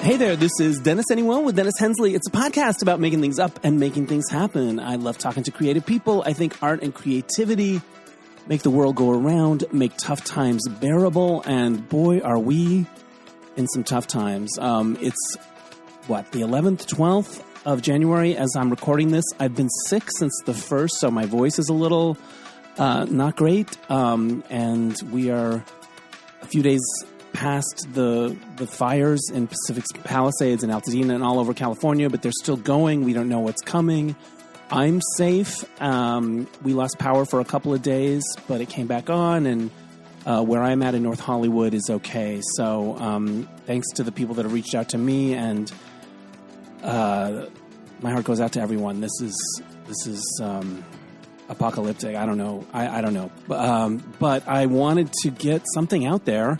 Hey there, this is Dennis Anyone with Dennis Hensley. It's a podcast about making things up and making things happen. I love talking to creative people. I think art and creativity make the world go around, make tough times bearable, and boy, are we in some tough times. It's, the 11th, 12th of January as I'm recording this. I've been sick since the 1st, so my voice is a little not great, and we are a few days past the fires in Pacific Palisades and Altadena and all over California, but they're still going. We don't know what's coming. I'm safe. We lost power for a couple of days, but it came back on, and where I'm at in North Hollywood is okay. So thanks to the people that have reached out to me, and my heart goes out to everyone. This is apocalyptic. I don't know. I don't know. But I wanted to get something out there.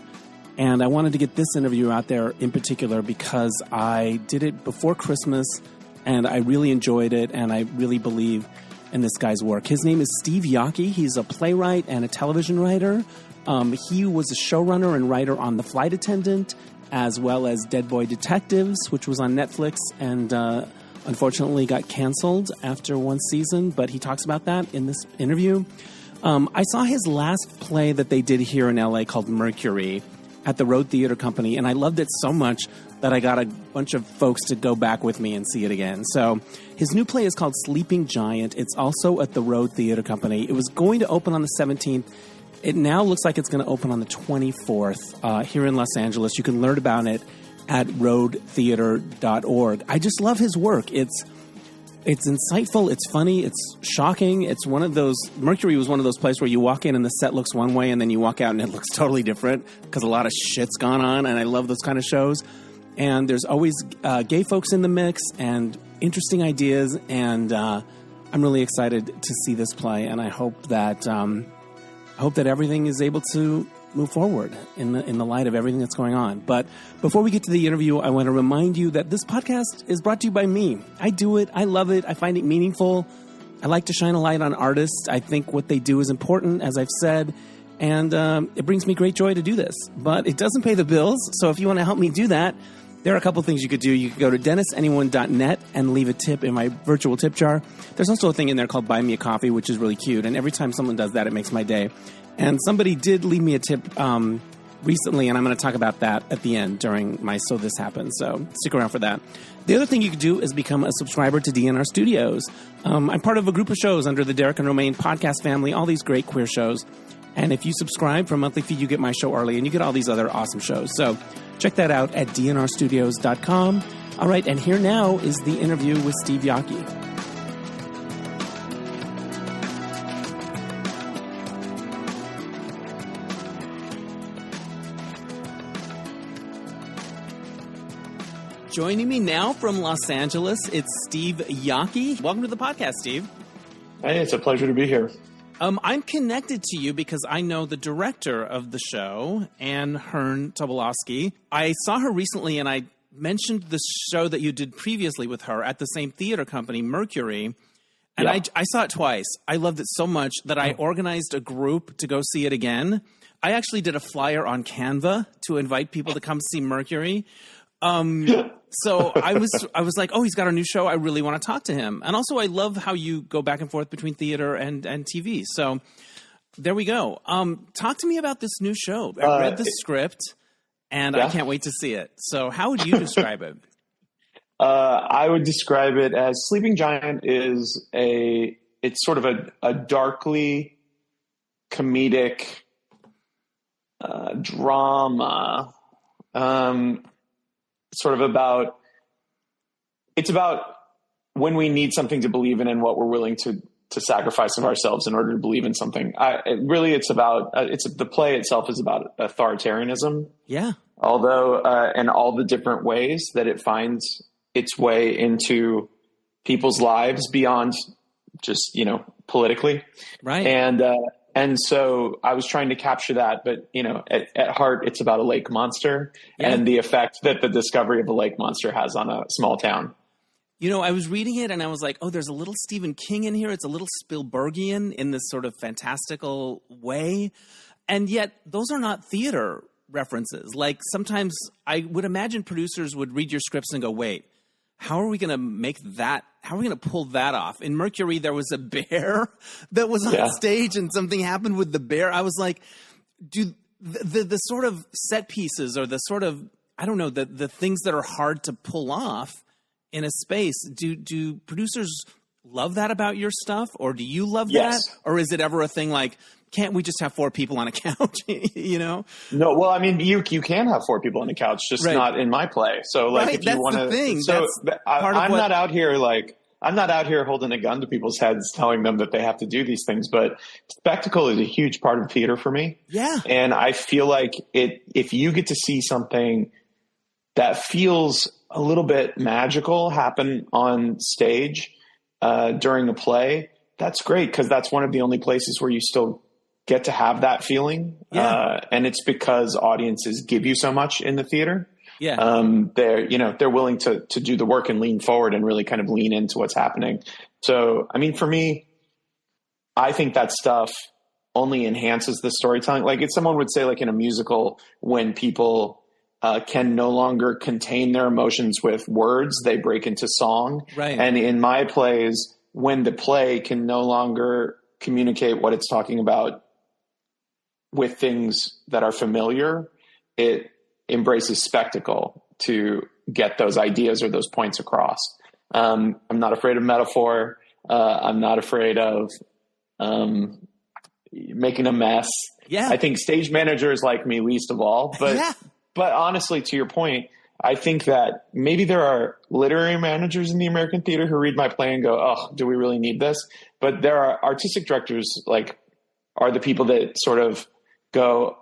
And I wanted to get this interview out there in particular because I did it before Christmas and I really enjoyed it and I really believe in this guy's work. His name is Steve Yockey. He's a playwright and a television writer. He was a showrunner and writer on The Flight Attendant as well as Dead Boy Detectives, which was on Netflix and unfortunately got canceled after one season. But he talks about that in this interview. I saw his last play that they did here in LA called Mercury at the Road Theater Company, and I loved it so much that I got a bunch of folks to go back with me and see it again. So his new play is called Sleeping Giant. It's also at the Road Theater Company. It was going to open on the 17th. It now looks like it's going to open on the 24th here in Los Angeles. You can learn about it at roadtheater.org. I just love his work. It's insightful, it's funny, it's shocking. It's one of those, Mercury was one of those places where you walk in and the set looks one way and then you walk out and it looks totally different because a lot of shit's gone on, and I love those kind of shows. And there's always gay folks in the mix and interesting ideas, and I'm really excited to see this play, and I hope that everything is able to move forward in the light of everything that's going on. But before we get to the interview, I want to remind you that this podcast is brought to you by me. I do it. I love it. I find it meaningful. I like to shine a light on artists. I think what they do is important, as I've said, and it brings me great joy to do this. But it doesn't pay the bills, so if you want to help me do that, there are a couple things you could do. You could go to DennisAnyone.net and leave a tip in my virtual tip jar. There's also a thing in there called Buy Me a Coffee, which is really cute, and every time someone does that, it makes my day. And somebody did leave me a tip recently, and I'm going to talk about that at the end during my So This Happened. So stick around for that. The other thing you could do is become a subscriber to DNR Studios. I'm part of a group of shows under the Derek and Romaine podcast family, all these great queer shows. And if you subscribe for a monthly fee, you get my show early, and you get all these other awesome shows. So check that out at dnrstudios.com. All right, and here now is the interview with Steve Yockey. Joining me now from Los Angeles, it's Steve Yockey. Welcome to the podcast, Steve. Hey, it's a pleasure to be here. I'm connected to you because I know the director of the show, Anne Hearn-Tobolowsky. I saw her recently, and I mentioned the show that you did previously with her at the same theater company, Mercury, and yeah. I saw it twice. I loved it so much that I organized a group to go see it again. I actually did a flyer on Canva to invite people to come see Mercury. So I was like, oh, he's got a new show. I really want to talk to him. And also I love how you go back and forth between theater and TV. So there we go. Talk to me about this new show. I read the script and I can't wait to see it. So how would you describe it? I would describe it as Sleeping Giant it's sort of a darkly comedic drama. It's about when we need something to believe in and what we're willing to sacrifice of ourselves in order to believe in something. The play itself is about authoritarianism. Yeah. Although, and all the different ways that it finds its way into people's lives beyond just, politically. Right. And so I was trying to capture that, but at heart, it's about a lake monster and the effect that the discovery of a lake monster has on a small town. I was reading it and I was like, oh, there's a little Stephen King in here. It's a little Spielbergian in this sort of fantastical way. And yet those are not theater references. Like sometimes I would imagine producers would read your scripts and go, wait, how are we going to make that? How are we going to pull that off? In Mercury, there was a bear that was on stage and something happened with the bear. I was like, do the sort of set pieces or the sort of, I don't know, the things that are hard to pull off in a space, do producers love that about your stuff? Or do you love that? Or is it ever a thing like, can't we just have 4 people on a couch, you know? No, well, I mean, you can have 4 people on a couch, just not in my play. So, like, if you want to, so I'm not out here I'm not out here holding a gun to people's heads, telling them that they have to do these things. But spectacle is a huge part of theater for me. Yeah, and I feel like if you get to see something that feels a little bit magical happen on stage during a play, that's great, because that's one of the only places where you still get to have that feeling. And it's because audiences give you so much in the theater. They're willing to do the work and lean forward and really kind of lean into what's happening. So, I mean, for me, I think that stuff only enhances the storytelling. Like, if someone would say, like, in a musical, when people can no longer contain their emotions with words, they break into song. Right. And in my plays, when the play can no longer communicate what it's talking about with things that are familiar, it embraces spectacle to get those ideas or those points across. I'm not afraid of metaphor. I'm not afraid of making a mess. Yeah. I think stage managers like me least of all. But honestly, to your point, I think that maybe there are literary managers in the American theater who read my play and go, oh, do we really need this? But there are artistic directors, like, are the people that sort of go,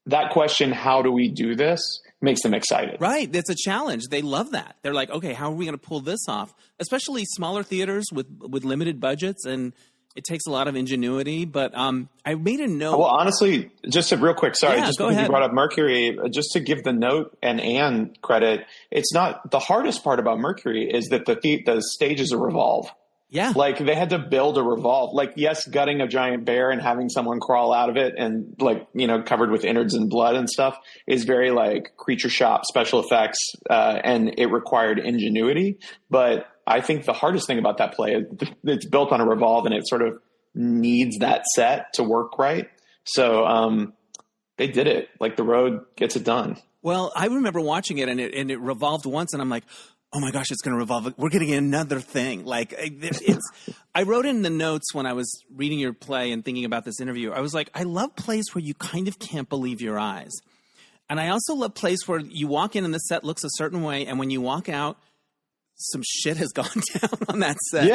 that question, how do we do this, makes them excited. Right. It's a challenge. They love that. They're like, okay, how are we going to pull this off? Especially smaller theaters with limited budgets, and it takes a lot of ingenuity. But I made a note. Well, honestly, just real quick, sorry, just because you brought up Mercury, just to give the note and Anne credit, it's not the hardest part about Mercury is that the stage is a revolve. Yeah. Like, they had to build a revolve. Like, yes, gutting a giant bear and having someone crawl out of it and, like, you know, covered with innards and blood and stuff is very, like, creature shop special effects, and it required ingenuity. But I think the hardest thing about that play is it's built on a revolve, and it sort of needs that set to work right. So they did it. Like, the road gets it done. Well, I remember watching it, and it revolved once, and I'm like, oh my gosh, it's going to revolve. We're getting another thing. Like, I wrote in the notes when I was reading your play and thinking about this interview, I was like, I love plays where you kind of can't believe your eyes. And I also love plays where you walk in and the set looks a certain way, and when you walk out, some shit has gone down on that set.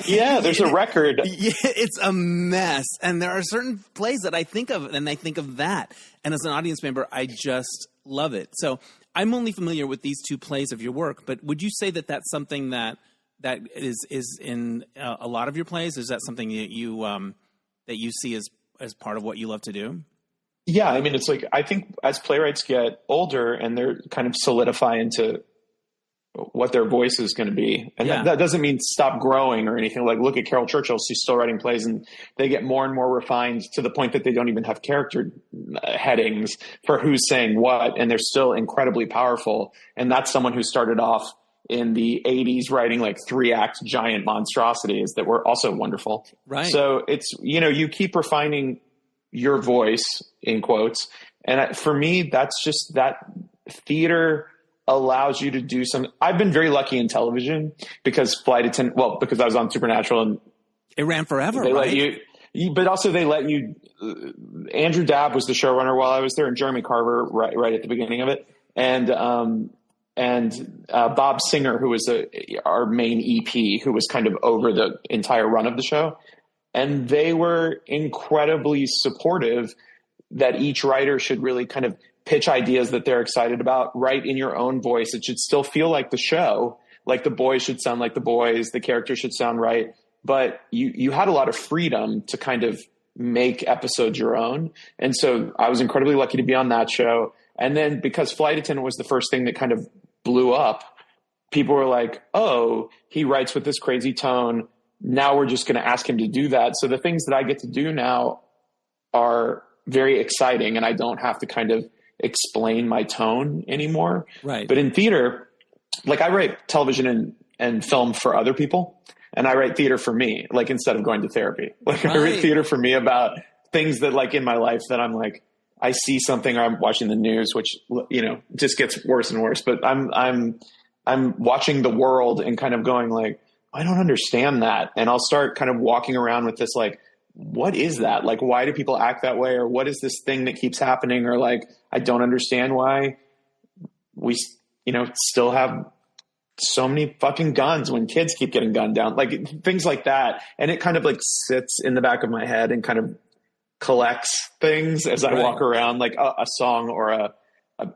Yeah, there's a record. Yeah, it's a mess. And there are certain plays that I think of, and I think of that. And as an audience member, I just love it. So I'm only familiar with these 2 plays of your work, but would you say that that's something that is in a lot of your plays? Is that something that you see as part of what you love to do? Yeah, I mean, it's like, I think as playwrights get older and they're kind of solidify into what their voice is going to be. And that doesn't mean stop growing or anything. Like, look at Carol Churchill. She's still writing plays, and they get more and more refined to the point that they don't even have character headings for who's saying what. And they're still incredibly powerful. And that's someone who started off in the 80s writing like 3-act giant monstrosities that were also wonderful. Right. So it's, you know, you keep refining your voice, in quotes. And for me, that's just that theater allows you to do some. I've been very lucky in television because because I was on Supernatural, and it ran forever. They let you, but also they let you. Andrew Dabb was the showrunner while I was there, and Jeremy Carver right at the beginning of it, and Bob Singer, who was our main EP, who was kind of over the entire run of the show, and they were incredibly supportive that each writer should really kind of pitch ideas that they're excited about, write in your own voice. It should still feel like the show, like the boys should sound like the boys, the characters should sound right. But you had a lot of freedom to kind of make episodes your own. And so I was incredibly lucky to be on that show. And then because Flight Attendant was the first thing that kind of blew up, people were like, oh, he writes with this crazy tone. Now we're just going to ask him to do that. So the things that I get to do now are very exciting, and I don't have to kind of explain my tone anymore. Right. But in theater, like I write television and film for other people, and I write theater for me, like instead of going to therapy. Like I write theater for me about things that like in my life that I'm like, I see something or I'm watching the news, which, you know, just gets worse and worse, but I'm watching the world and kind of going like, I don't understand that. And I'll start kind of walking around with this, like, what is that? Like, why do people act that way? Or what is this thing that keeps happening? Or like, I don't understand why we, you know, still have so many fucking guns when kids keep getting gunned down, like things like that. And it kind of like sits in the back of my head and kind of collects things as I walk around, like a song or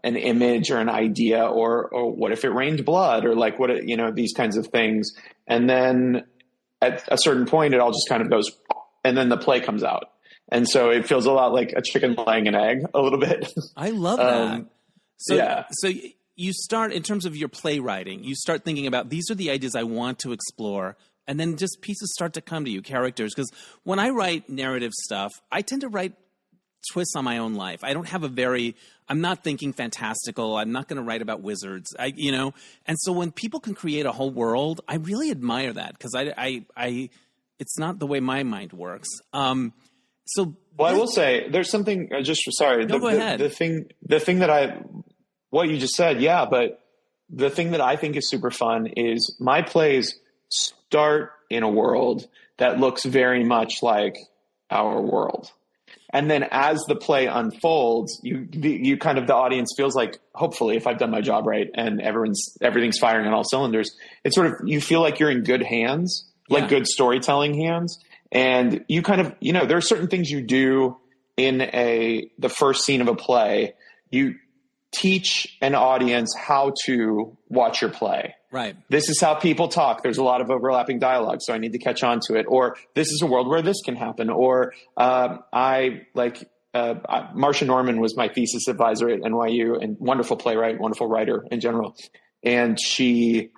an image or an idea, or what if it rained blood, or like what, you know, these kinds of things. And then at a certain point, it all just kind of goes, and then the play comes out. And so it feels a lot like a chicken laying an egg a little bit. I love that. So you start, in terms of your playwriting, you start thinking about, these are the ideas I want to explore. And then just pieces start to come to you, characters. Because when I write narrative stuff, I tend to write twists on my own life. I don't have I'm not thinking fantastical. I'm not going to write about wizards, And so when people can create a whole world, I really admire that, because it's not the way my mind works. I will say there's something, go ahead. The thing that what you just said. Yeah. But the thing that I think is super fun is my plays start in a world that looks very much like our world. And then as the play unfolds, you kind of, the audience feels like, hopefully, if I've done my job right and everything's firing on all cylinders, it's sort of, you feel like you're in good hands, like good storytelling hands. And you kind of, there are certain things you do in the first scene of a play. You teach an audience how to watch your play. Right. This is how people talk. There's a lot of overlapping dialogue, so I need to catch on to it. Or this is a world where this can happen. Or Marcia Norman was my thesis advisor at NYU, and wonderful playwright, wonderful writer in general. And she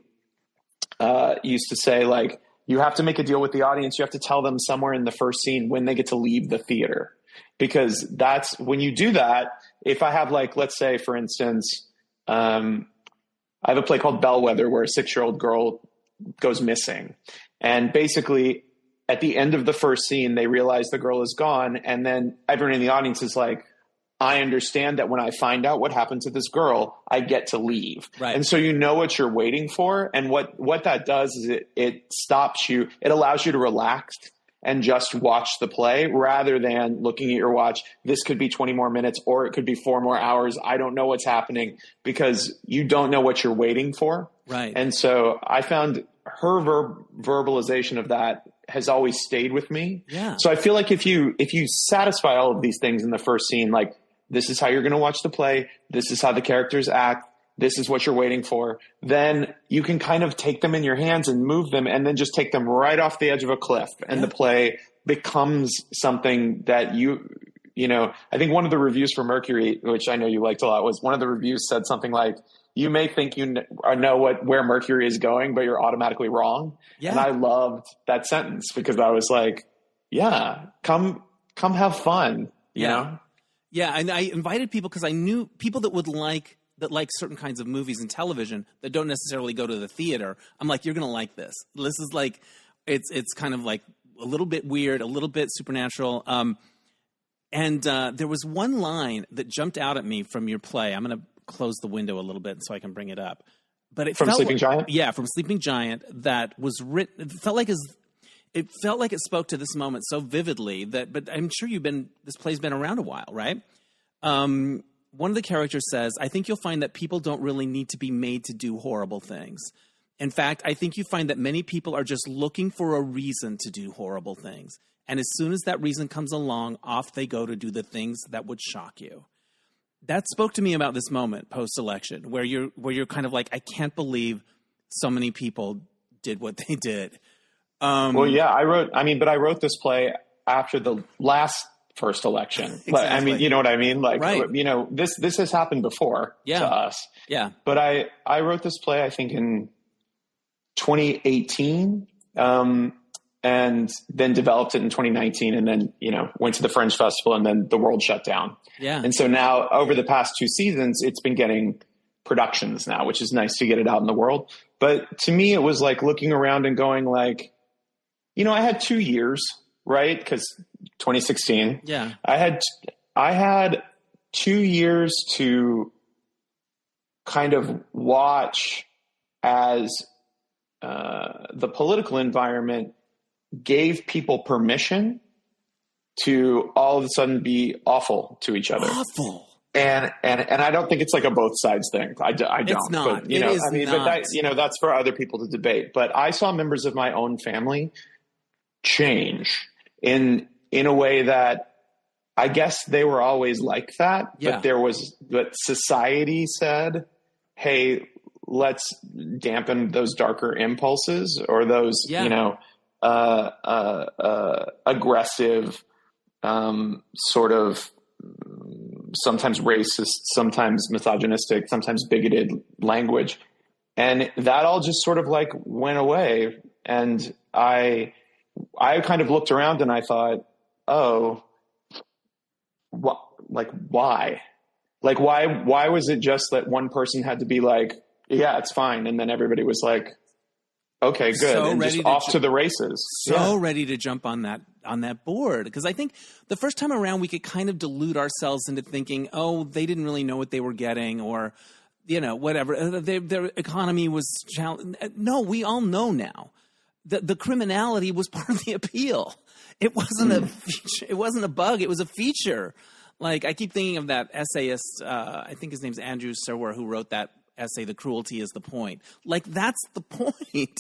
used to say, like, you have to make a deal with the audience. You have to tell them somewhere in the first scene when they get to leave the theater. Because that's when you do that. If I have, like, let's say, for instance, I have a play called Bellwether where a 6-year-old girl goes missing. And basically at the end of the first scene, they realize the girl is gone. And then everyone in the audience is like, I understand that when I find out what happened to this girl, I get to leave. Right. And so you know what you're waiting for. And what that does is it stops you. It allows you to relax and just watch the play rather than looking at your watch. This could be 20 more minutes, or it could be 4 more hours. I don't know what's happening, because you don't know what you're waiting for. Right. And so I found her verbalization of that has always stayed with me. Yeah. So I feel like if you satisfy all of these things in the first scene, like, this is how you're going to watch the play, this is how the characters act, this is what you're waiting for, then you can kind of take them in your hands and move them, and then just take them right off the edge of a cliff. And the play becomes something that I think one of the reviews for Mercury, which I know you liked a lot, was one of the reviews said something like, you may think you know where Mercury is going, but you're automatically wrong. Yeah. And I loved that sentence, because I was like, yeah, come have fun, you know? Yeah. And I invited people because I knew people that like certain kinds of movies and television that don't necessarily go to the theater. I'm like, you're going to like this. This is like, it's kind of like a little bit weird, a little bit supernatural. And there was one line that jumped out at me from your play. I'm going to close the window a little bit so I can bring it up. But it from Sleeping Giant? Yeah, from Sleeping Giant, that was written. It felt like it spoke to this moment so vividly but I'm sure this play's been around a while, right? One of the characters says, I think you'll find that people don't really need to be made to do horrible things. In fact, I think you find that many people are just looking for a reason to do horrible things. And as soon as that reason comes along, off they go to do the things that would shock you. That spoke to me about this moment post-election, where you're kind of like, I can't believe so many people did what they did. Well, yeah, I wrote this play after the first election. Exactly. I mean, you know what I mean? Like, right. This has happened before to us. Yeah. But I wrote this play, I think in 2018. And and then developed it in 2019, and then, went to the Fringe Festival, and then the world shut down. Yeah. And so now over the past 2 seasons, it's been getting productions now, which is nice to get it out in the world. But to me, it was like looking around and going like, I had 2 years, right? Because 2016, I had 2 years to kind of watch as the political environment gave people permission to all of a sudden be awful to each other. Awful. And I don't think it's like a both sides thing. I don't. It's not. But, but that's for other people to debate. But I saw members of my own family change in a way that I guess they were always like that. Yeah. But society said, hey, let's dampen those darker impulses or those, aggressive, sort of sometimes racist, sometimes misogynistic, sometimes bigoted language. And that all just sort of like went away. And I kind of looked around and I thought, oh, why? Like, why was it just that one person had to be like, yeah, it's fine. And then everybody was like, okay, good. So and just off to the races. Ready to jump on that board. Because I think the first time around we could kind of delude ourselves into thinking, oh, they didn't really know what they were getting, or, whatever. Their economy was challenged. No, we all know now. The criminality was part of the appeal. It wasn't a feature. It wasn't a bug. It was a feature. Like, I keep thinking of that essayist, I think his name's Andrew Serwer, who wrote that essay, The Cruelty is the Point. Like, that's the point.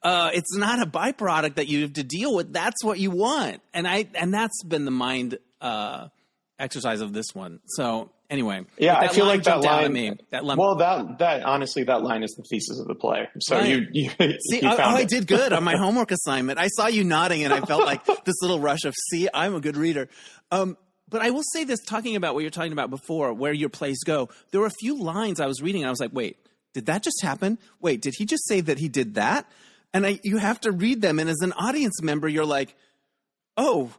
It's not a byproduct that you have to deal with. That's what you want. And that's been the mind exercise of this one. So anyway. Yeah, I feel like that line. That honestly, that line is the thesis of the play. So right. you See, you found I did good on my homework assignment. I saw you nodding and I felt like this little rush of, see, I'm a good reader. But I will say this, talking about what you're talking about before, where your plays go, there were a few lines I was reading and I was like, wait, did that just happen? Wait, did he just say that he did that? And you have to read them. And as an audience member, you're like, oh,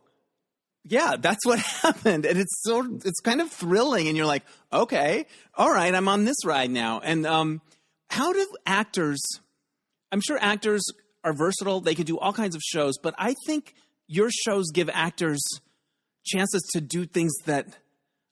yeah, that's what happened. And it's kind of thrilling. And you're like, okay, all right, I'm on this ride now. And how do actors, I'm sure actors are versatile. They can do all kinds of shows. But I think your shows give actors chances to do things that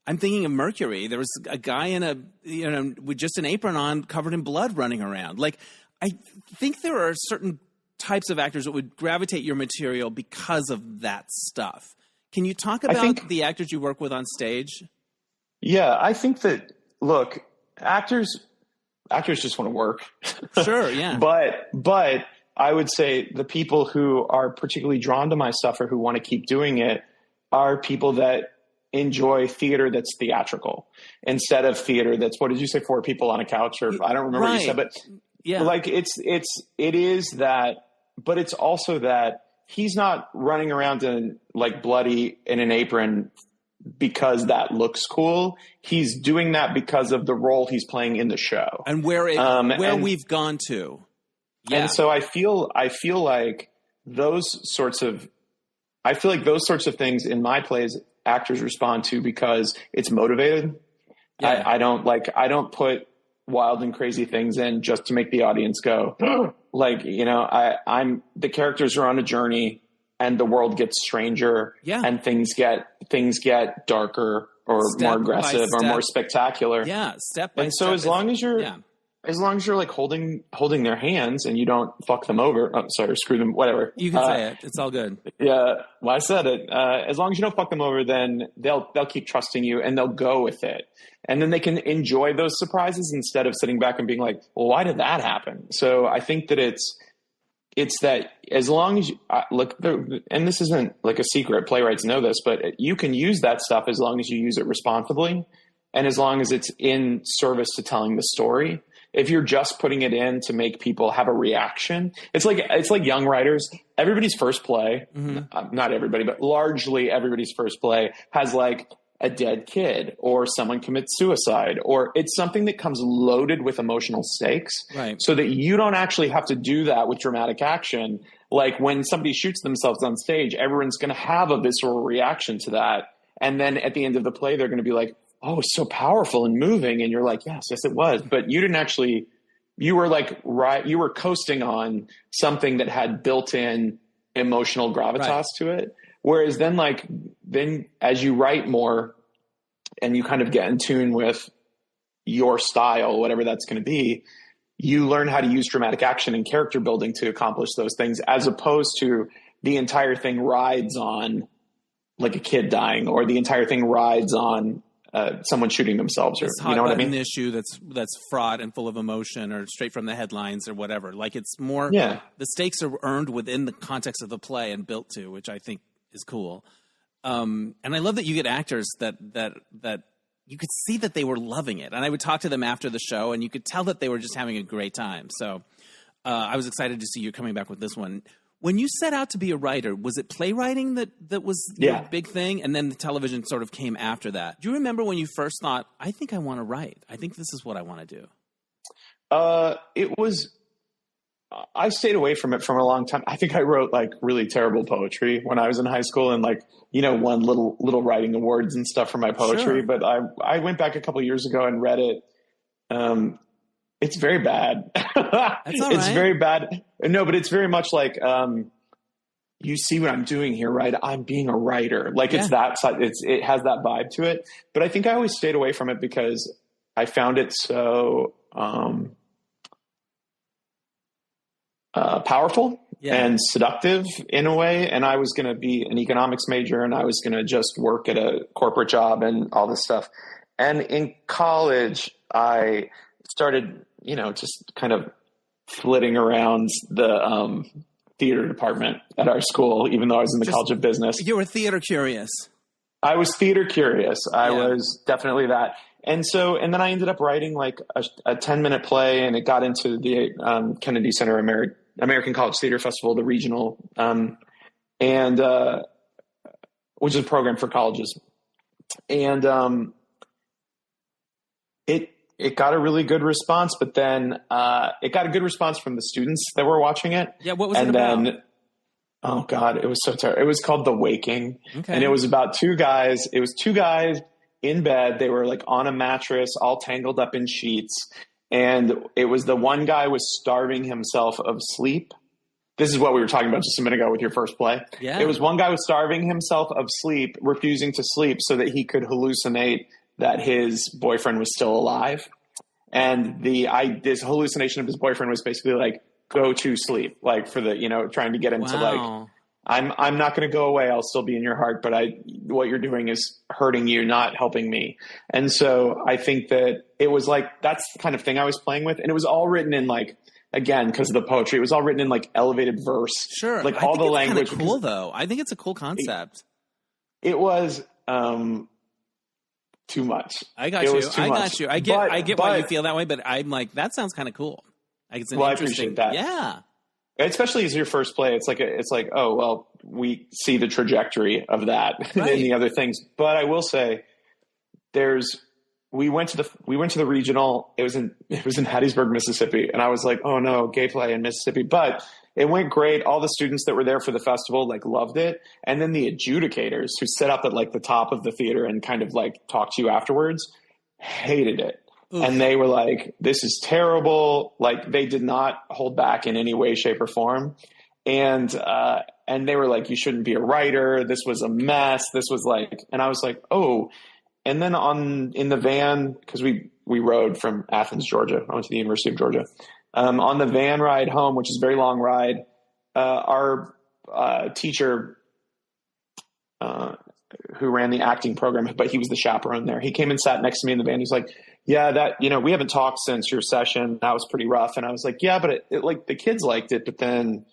I'm thinking of Mercury. There was a guy with just an apron on, covered in blood, running around. Like, I think there are certain types of actors that would gravitate your material because of that stuff. Can you talk about the actors you work with on stage? Yeah, I think that, look, actors just want to work. Sure, yeah. But I would say the people who are particularly drawn to my stuff or who want to keep doing it are people that enjoy theater that's theatrical instead of theater that's, what did you say, 4 people on a couch, or I don't remember what you said, but yeah, like it is that, but it's also that he's not running around in like bloody in an apron because that looks cool. He's doing that because of the role he's playing in the show and where we've gone to. Yeah. And so I feel like those sorts of things in my plays actors respond to because it's motivated. Yeah. I don't put wild and crazy things in just to make the audience go, like, I'm the characters are on a journey and the world gets stranger and things get darker or more aggressive or more spectacular. Yeah. Step by step. And so as long as you're like holding their hands and you don't fuck them over, screw them, whatever. You can say it. It's all good. Yeah. Well, I said it. As long as you don't fuck them over, then they'll keep trusting you and they'll go with it. And then they can enjoy those surprises instead of sitting back and being like, well, why did that happen? So I think that it's that as long as you look, and this isn't like a secret, playwrights know this, but you can use that stuff as long as you use it responsibly and as long as it's in service to telling the story. If you're just putting it in to make people have a reaction, it's like young writers. Everybody's first play, not everybody, but largely everybody's first play has like a dead kid or someone commits suicide, or it's something that comes loaded with emotional stakes, right? So that you don't actually have to do that with dramatic action. Like when somebody shoots themselves on stage, everyone's going to have a visceral reaction to that. And then at the end of the play, they're going to be like, oh, it's so powerful and moving. And you're like, yes, it was. But you didn't actually, you were like, you were coasting on something that had built in emotional gravitas to it. Whereas then as you write more and you kind of get in tune with your style, whatever that's going to be, you learn how to use dramatic action and character building to accomplish those things, as opposed to the entire thing rides on like a kid dying, or the entire thing rides on someone shooting themselves, or you know what I mean? An issue that's fraught and full of emotion, or straight from the headlines or whatever. Like it's more, the stakes are earned within the context of the play and built to, which I think is cool. And I love that you get actors that you could see that they were loving it. And I would talk to them after the show, and you could tell that they were just having a great time. So I was excited to see you coming back with this one. When you set out to be a writer, was it playwriting that was your big thing? And then the television sort of came after that. Do you remember when you first thought, I think I want to write. I think this is what I want to do? I stayed away from it for a long time. I think I wrote like really terrible poetry when I was in high school, and like, won little writing awards and stuff for my poetry. Sure. But I went back a couple of years ago and read it. It's very bad. That's all right. It's very bad. No, but it's very much like, you see what I'm doing here, right? I'm being a writer. Like it's that side. It has that vibe to it. But I think I always stayed away from it because I found it so, powerful and seductive in a way. And I was going to be an economics major, and I was going to just work at a corporate job and all this stuff. And in college, I started, just kind of flitting around the theater department at our school, even though I was in the College of Business. You were theater curious. I was theater curious. I was definitely that. And then I ended up writing like a 10-minute play, and it got into the Kennedy Center American College Theater Festival, the regional, which is a program for colleges. And it got a really good response, but then it got a good response from the students that were watching it. Yeah, what was it about? Oh God, it was so terrible. It was called The Waking, and it was about two guys. It was two guys in bed. They were like on a mattress, all tangled up in sheets. And it was the one guy was starving himself of sleep. This is what we were talking about just a minute ago with your first play. Yeah. It was one guy was starving himself of sleep, refusing to sleep so that he could hallucinate that his boyfriend was still alive. And this hallucination of his boyfriend was basically like, go to sleep, like for the, trying to get him to like, I'm not going to go away. I'll still be in your heart, but what you're doing is hurting you, not helping me. And so I think that it was like, that's the kind of thing I was playing with. And it was all written in like, again, because of the poetry, it was all written in like elevated verse. Sure. Like all the language. Kind of cool though. I think it's a cool concept. It was, too much. I got you. I get why you feel that way, but I'm like, that sounds kind of cool. Like it's I appreciate that. Yeah. Especially as your first play, it's like, oh, well, we see the trajectory of that in the other things. But I will say we went to the regional. It was in Hattiesburg, Mississippi. And I was like, oh no, gay play in Mississippi, but it went great. All the students that were there for the festival, like loved it. And then the adjudicators who set up at like the top of the theater and kind of like talked to you afterwards hated it. Oof. And they were like, this is terrible. Like they did not hold back in any way, shape or form. And they were like, you shouldn't be a writer. This was a mess. This was like, and I was like, oh, and then in the van, cause we rode from Athens, Georgia. I went to the University of Georgia. On the van ride home, which is a very long ride, our teacher, who ran the acting program, but he was the chaperone there. He came and sat next to me in the van. He's like, yeah, we haven't talked since your session. That was pretty rough. And I was like, yeah, but it like the kids liked it, but then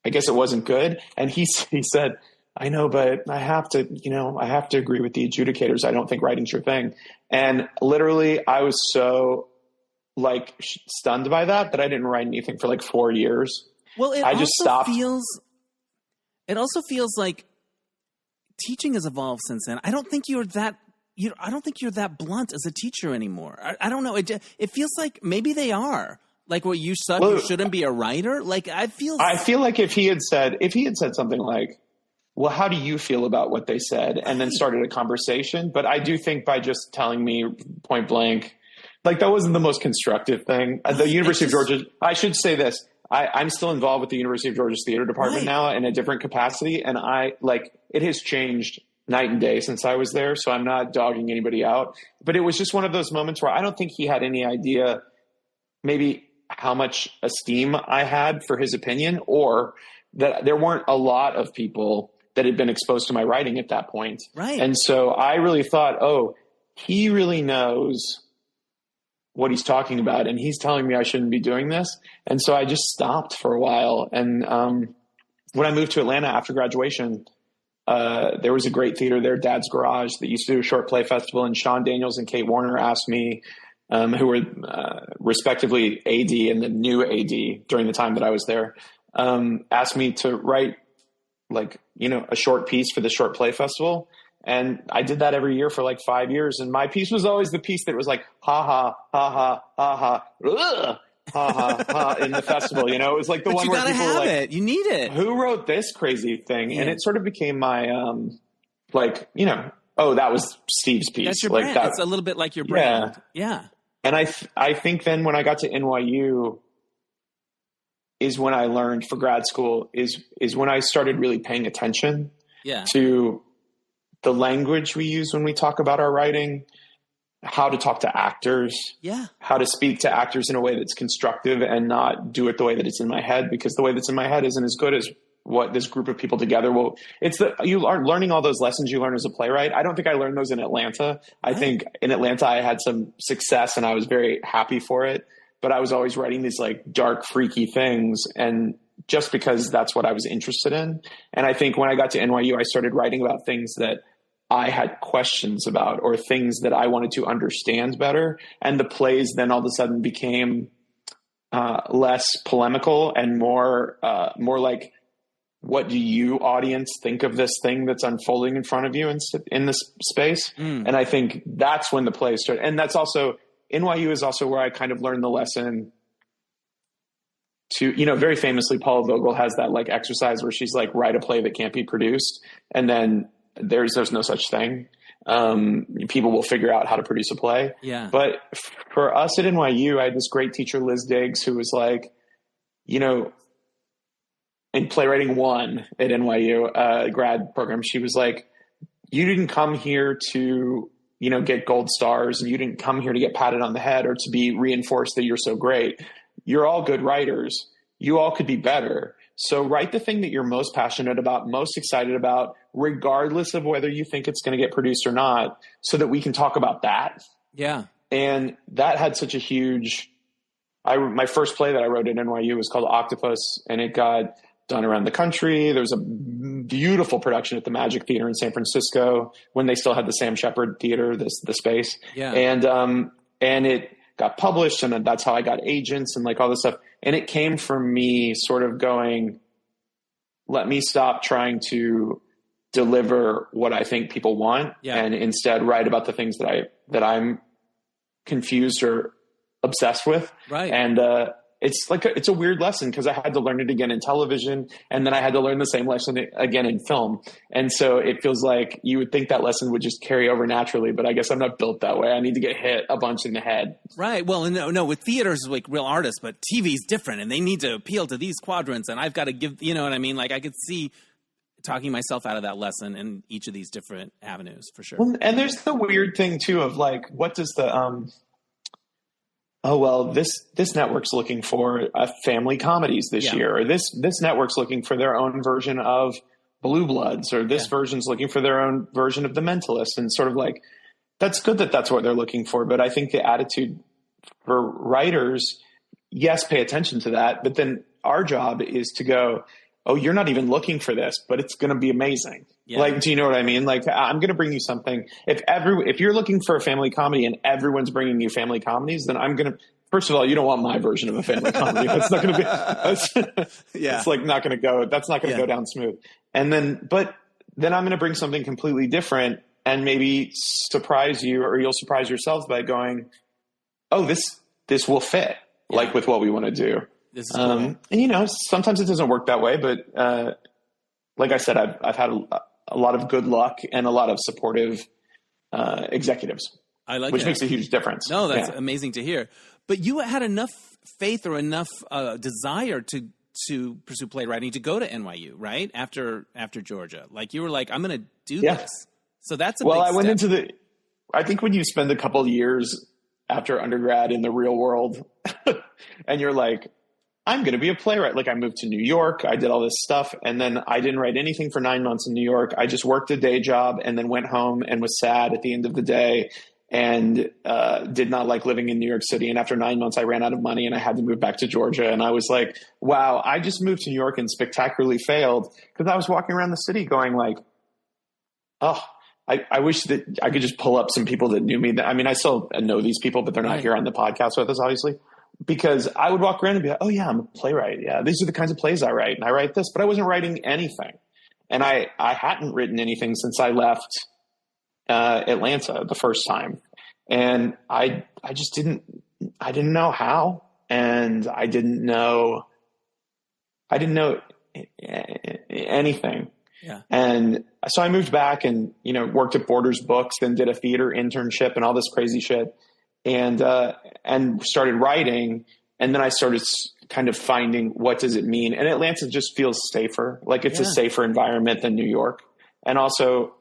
I guess it wasn't good. And he said, I know, but I have to agree with the adjudicators. I don't think writing's your thing. And literally I was so like stunned by that I didn't write anything for like 4 years. Well, I just stopped. It also feels like teaching has evolved since then. I don't think you're that blunt as a teacher anymore. I don't know. It feels like maybe they are, Like, well, you suck. You shouldn't be a writer. Like, I feel like if he had said something like, well, how do you feel about what they said? And then started a conversation. But I do think by just telling me point blank, like, that wasn't the most constructive thing. The University of Georgia, I should say this. I'm still involved with the University of Georgia's theater department now in a different capacity. And it has changed night and day since I was there. So I'm not dogging anybody out. But it was just one of those moments where I don't think he had any idea maybe how much esteem I had for his opinion, or that there weren't a lot of people that had been exposed to my writing at that point. Right. And so I really thought, oh, he really knows what he's talking about, and he's telling me I shouldn't be doing this. And so I just stopped for a while. And when I moved to Atlanta after graduation, there was a great theater there, Dad's Garage, that used to do a short play festival. And Sean Daniels and Kate Warner asked me, who were respectively AD and the new AD during the time that I was there, asked me to write a short piece for the short play festival. And I did that every year for 5 years. And my piece was always the piece that was like, ha ha, ha ha, ha ha, ugh, ha ha, ha in the festival. It was like the one where people were like, it. You need it. Who wrote this crazy thing? Yeah. And it sort of became my, oh, that was Steve's piece. That's your brand. It's a little bit like your brand. Yeah. And I think then when I got to NYU is when I learned for grad school is when I started really paying attention to the language we use when we talk about our writing, how to talk to actors, how to speak to actors in a way that's constructive and not do it the way that it's in my head, because the way that's in my head isn't as good as what this group of people together will. You are learning all those lessons you learn as a playwright. I don't think I learned those in Atlanta. I think in Atlanta I had some success and I was very happy for it, but I was always writing these dark, freaky things. And just because that's what I was interested in. And I think when I got to NYU, I started writing about things that I had questions about or things that I wanted to understand better. And the plays then all of a sudden became less polemical and more like, what do you, audience, think of this thing that's unfolding in front of you in this space? And I think that's when the play started. And that's also, NYU is also where I kind of learned the lesson to, very famously, Paula Vogel has that exercise where she's write a play that can't be produced. And then there's no such thing. People will figure out how to produce a play. Yeah. But for us at NYU, I had this great teacher, Liz Diggs, who was in Playwriting 1 at NYU, grad program, she was like, you didn't come here to, get gold stars, and you didn't come here to get patted on the head or to be reinforced that you're so great. You're all good writers. You all could be better. So write the thing that you're most passionate about, most excited about, regardless of whether you think it's going to get produced or not, so that we can talk about that. Yeah. And that had such a huge, my first play that I wrote at NYU was called Octopus, and it got done around the country. There was a beautiful production at the Magic Theater in San Francisco when they still had the Sam Shepard Theater, the space. Yeah. And it got published, and that's how I got agents and all this stuff. And it came from me sort of going, let me stop trying to deliver what I think people want and instead write about the things that I'm confused or obsessed with. Right. And, it's a weird lesson because I had to learn it again in television, and then I had to learn the same lesson again in film. And so it feels like you would think that lesson would just carry over naturally, but I guess I'm not built that way. I need to get hit a bunch in the head. Right. Well, no, with theaters, real artists, but TV's different, and they need to appeal to these quadrants, and I've got to give, you know what I mean? I could see talking myself out of that lesson in each of these different avenues for sure. Well, and there's the weird thing too of what does the, this network's looking for family comedies this year, or this network's looking for their own version of Blue Bloods, or this version's looking for their own version of The Mentalist. And sort of that's good that that's what they're looking for. But I think the attitude for writers, yes, pay attention to that. But then our job is to go, oh, you're not even looking for this, but it's going to be amazing. Yeah. Do you know what I mean? I'm going to bring you something. If you're looking for a family comedy and everyone's bringing you family comedies, then I'm going to, first of all, you don't want my version of a family comedy. That's not going to be, it's not going to go, that's not going to go down smooth. And then I'm going to bring something completely different and maybe surprise you, or you'll surprise yourselves by going, oh, this will fit. like with what we want to do. This is cool. And sometimes it doesn't work that way, but like I said, I've had a lot of good luck and a lot of supportive executives. I like which that. makes a huge difference. No, that's amazing to hear. But you had enough faith or enough desire to pursue playwriting to go to NYU, right? After Georgia, like you were like, I'm going to do this. So that's a big I went step. into I think when you spend a couple of years after undergrad in the real world and you're like, I'm going to be a playwright. Like I moved to New York. I did all this stuff. And then I didn't write anything for 9 months in New York. I just worked a day job and then went home and was sad at the end of the day and did not like living in New York City. And after 9 months, I ran out of money and I had to move back to Georgia. And I was like, wow, I just moved to New York and spectacularly failed because I was walking around the city going like, oh, I wish that I could just pull up some people that knew me. I mean, I still know these people, but they're not here on the podcast with us, obviously. Because I would walk around and be like, oh, yeah, I'm a playwright. Yeah, these are the kinds of plays I write. And I write this. But I wasn't writing anything. And I hadn't written anything since I left Atlanta the first time. And I didn't know how. And I didn't know anything. Yeah. And so I moved back and, worked at Borders Books, then did a theater internship and all this crazy shit. And started writing. And then I started kind of finding what does it mean? And Atlanta just feels safer. Like it's a safer environment than New York. And also,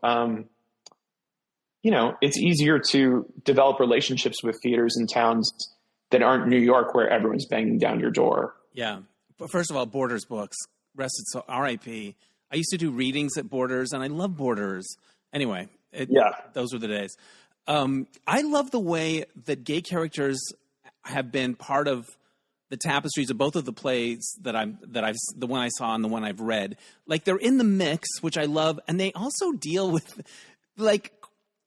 it's easier to develop relationships with theaters in towns that aren't New York where everyone's banging down your door. Yeah. But first of all, Borders Books, rested so RIP. I used to do readings at Borders and I love Borders. Anyway, those were the days. I love the way that gay characters have been part of the tapestries of both of the plays the one I saw and the one I've read. Like they're in the mix, which I love, and they also deal with like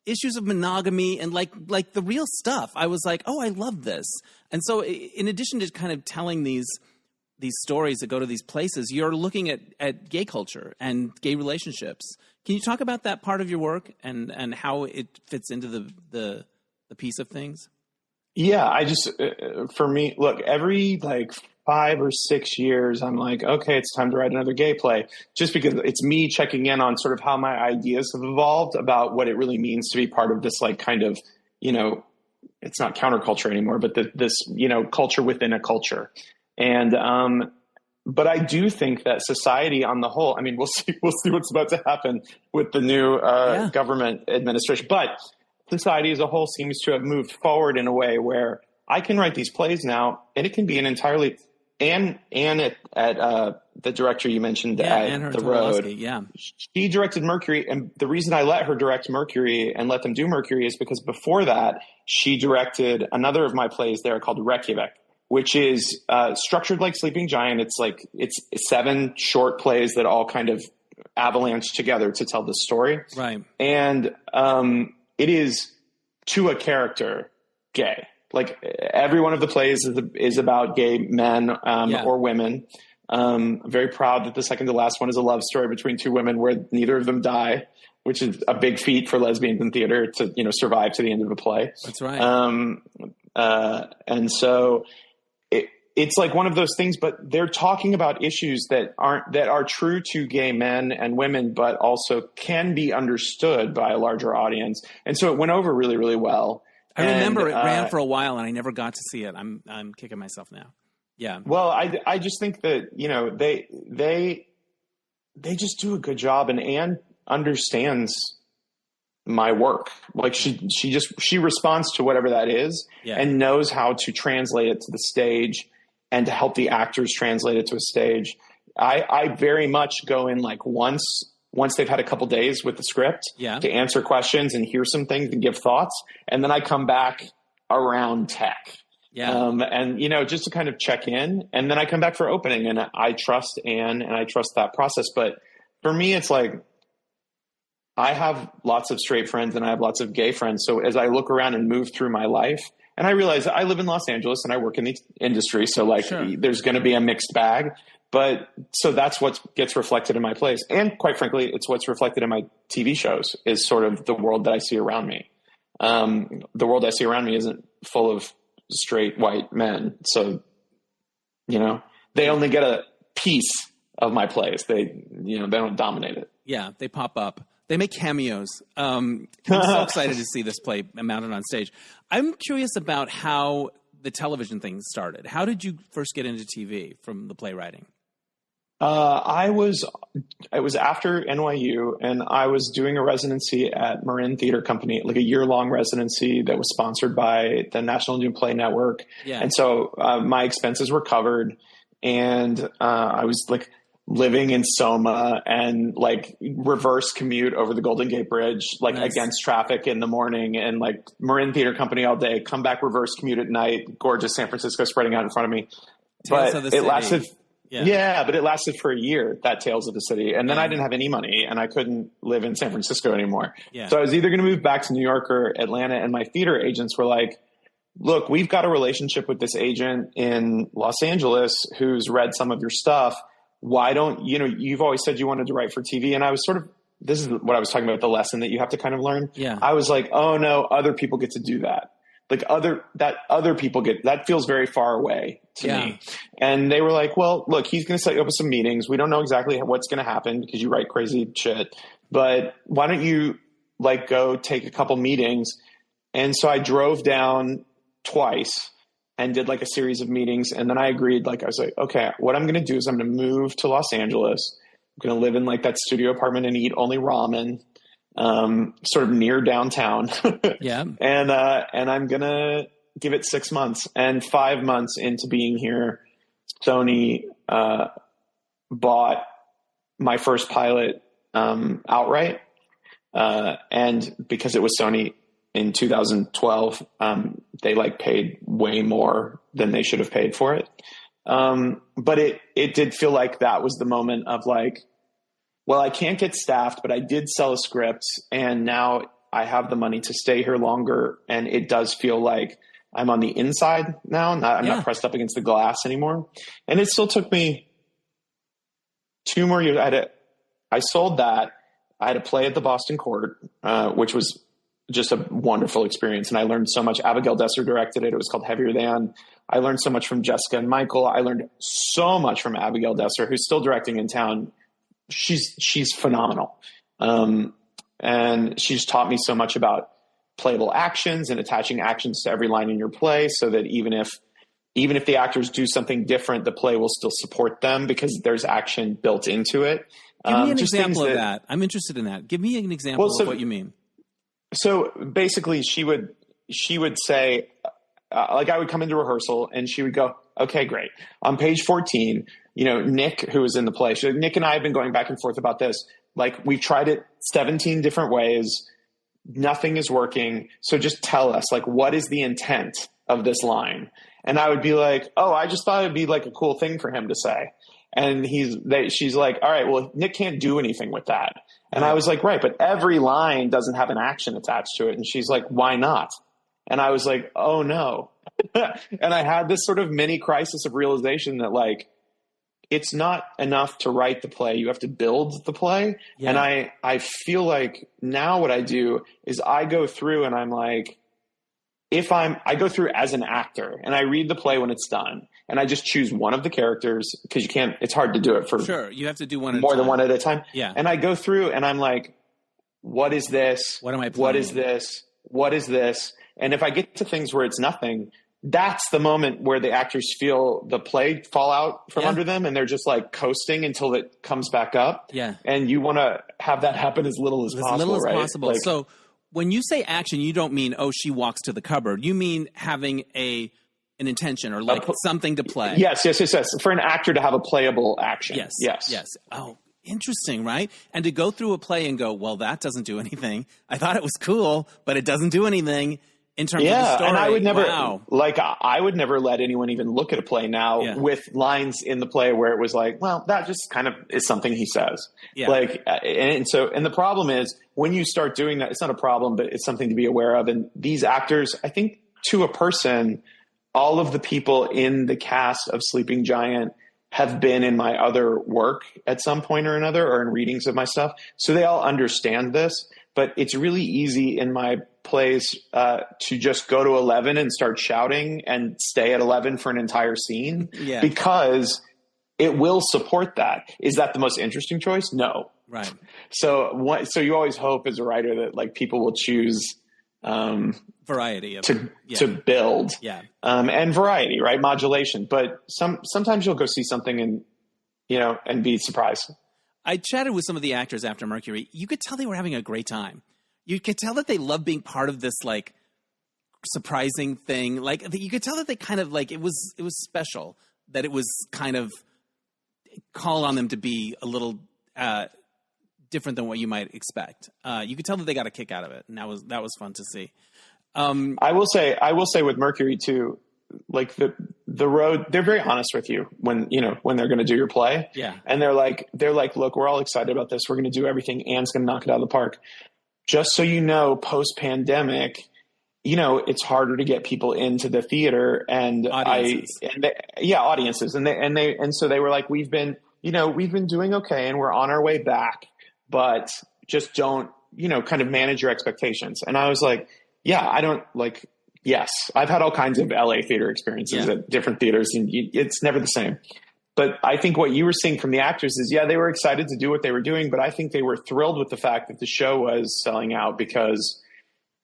issues of monogamy and like the real stuff. I was like, oh, I love this. And so, in addition to kind of telling these stories that go to these places, you're looking at gay culture and gay relationships. Can you talk about that part of your work and how it fits into the piece of things? Yeah, I just, for me, look, every 5 or 6 years, I'm like, okay, it's time to write another gay play. Just because it's me checking in on sort of how my ideas have evolved about what it really means to be part of this kind of, it's not counterculture anymore, but this, culture within a culture. And, but I do think that society on the whole, I mean, we'll see what's about to happen with the new government administration, but society as a whole seems to have moved forward in a way where I can write these plays now and it can be an entirely, and at the director you mentioned at The Road. Yeah. She directed Mercury. And the reason I let her direct Mercury and let them do Mercury is because before that, she directed another of my plays there called Reykjavik, which is structured like Sleeping Giant. It's 7 short plays that all kind of avalanche together to tell the story. Right. And it is to a character gay. Like every one of the plays is about gay men or women. I'm very proud that the second to last one is a love story between 2 women where neither of them die, which is a big feat for lesbians in theater to survive to the end of a play. That's right. And so it's like one of those things, but they're talking about issues that are true to gay men and women, but also can be understood by a larger audience. And so it went over really, really well. I remember it ran for a while and I never got to see it. I'm kicking myself now. Yeah. Well, I just think that, they just do a good job, and Anne understands my work. Like she responds to whatever that is and knows how to translate it to the stage and to help the actors translate it to a stage. I very much go in once they've had a couple days with the script to answer questions and hear some things and give thoughts. And then I come back around tech. Yeah. And just to kind of check in, and then I come back for opening, and I trust Anne and I trust that process. But for me, it's like, I have lots of straight friends and I have lots of gay friends. So as I look around and move through my life, and I realize I live in Los Angeles and I work in the industry. So there's going to be a mixed bag, but so that's what gets reflected in my plays. And quite frankly, it's what's reflected in my TV shows is sort of the world that I see around me. The world I see around me isn't full of straight white men. So You know, they only get a piece of my plays. They don't dominate it. Yeah, they pop up. They make cameos. I'm so excited to see this play mounted on stage. I'm curious about how the television thing started. How did you first get into TV from the playwriting? It was after NYU, and I was doing a residency at Marin Theater Company, like a year-long residency that was sponsored by the National New Play Network. Yeah. And so my expenses were covered, and I was like living in Soma and like reverse commute over the Golden Gate Bridge, like against traffic in the morning, and like Marin Theater Company all day, come back, reverse commute at night, gorgeous San Francisco spreading out in front of me. But it lasted. Yeah, but it lasted for a year, that Tales of the City. And then I didn't have any money, and I couldn't live in San Francisco anymore. Yeah. So I was either going to move back to New York or Atlanta. And my theater agents were like, look, we've got a relationship with this agent in Los Angeles who's read some of your stuff. Why don't, you've always said you wanted to write for TV. And I was this is what I was talking about, the lesson that you have to kind of learn. Yeah. I was like, oh no, other people get to do that. Like other people that feels very far away to me. And they were like, well, look, he's going to set you up with some meetings. We don't know exactly what's going to happen because you write crazy shit, but why don't you like go take a couple meetings? And so I drove down twice and did like a series of meetings. And then I agreed, I was like, okay, what I'm going to do is I'm going to move to Los Angeles. I'm going to live in like that studio apartment and eat only ramen, sort of near downtown. Yeah. And I'm going to give it 6 months, and 5 months into being here, Sony, bought my first pilot, outright. And because it was Sony in 2012, they like paid way more than they should have paid for it. But it did feel like that was the moment of like, well, I can't get staffed, but I did sell a script, and now I have the money to stay here longer. And it does feel like I'm on the inside now. I'm not pressed up against the glass anymore. And it still took me 2 more years. I sold that. I had a play at the Boston Court, which was just a wonderful experience. And I learned so much. Abigail Desser directed it. It was called Heavier Than. I learned so much from Jessica and Michael. I learned so much from Abigail Desser, who's still directing in town. She's phenomenal. And she's taught me so much about playable actions and attaching actions to every line in your play, so that even if the actors do something different, the play will still support them because there's action built into it. Give me an example of that. I'm interested in that. Give me an example of what you mean. So basically she would say, like I would come into rehearsal and she would go, okay, great. On page 14, Nick, who was in the play, Nick and I have been going back and forth about this. Like we've tried it 17 different ways. Nothing is working. So just tell us, like, what is the intent of this line? And I would be like, oh, I just thought it'd be like a cool thing for him to say. And she's like, all right, well, Nick can't do anything with that. And I was like, right, but every line doesn't have an action attached to it. And she's like, why not? And I was like, oh no. And I had this sort of mini crisis of realization that like, it's not enough to write the play. You have to build the play. Yeah. And I feel like now what I do is I go through and I'm like, I go through as an actor and I read the play when it's done, and I just choose one of the characters because it's hard to do it for sure. You have to do one more than one at a time. Yeah. And I go through and I'm like, what is this? What am I playing? What is this? What is this? And if I get to things where it's nothing, that's the moment where the actors feel the play fall out from under them, and they're just like coasting until it comes back up. Yeah. And you want to have that happen as little as possible. As little as possible. Like, so when you say action, you don't mean, oh, she walks to the cupboard. You mean having an intention or like something to play. Yes. For an actor to have a playable action. Yes. Oh, interesting, right? And to go through a play and go, well, that doesn't do anything. I thought it was cool, but it doesn't do anything. In terms of the story. And I would never let anyone even look at a play now with lines in the play where it was like, well, that just kind of is something he says. Yeah. And the problem is when you start doing that, it's not a problem, but it's something to be aware of. And these actors, I think to a person, all of the people in the cast of Sleeping Giant have been in my other work at some point or another, or in readings of my stuff. So they all understand this, but it's really easy in my plays to just go to 11 and start shouting and stay at 11 for an entire scene because it will support that. Is that the most interesting choice? No. Right. So you always hope as a writer that like people will choose variety to build and variety, right? Modulation. But sometimes you'll go see something and be surprised. I chatted with some of the actors after Mercury. You could tell they were having a great time. You could tell that they loved being part of this like surprising thing. Like you could tell that they kind of like it was special, that it was kind of called on them to be a little different than what you might expect. You could tell that they got a kick out of it, and that was fun to see. I will say with Mercury too, like the road, they're very honest with you when they're going to do your play. Yeah. And they're like, look, we're all excited about this. We're going to do everything. Anne's going to knock it out of the park. Just so you know, post pandemic, it's harder to get people into the theater and audiences. Audiences. And so they were like, we've been doing okay and we're on our way back, but just don't, kind of manage your expectations. And I was like, yes, I've had all kinds of LA theater experiences at different theaters, and it's never the same. But I think what you were seeing from the actors is, they were excited to do what they were doing, but I think they were thrilled with the fact that the show was selling out because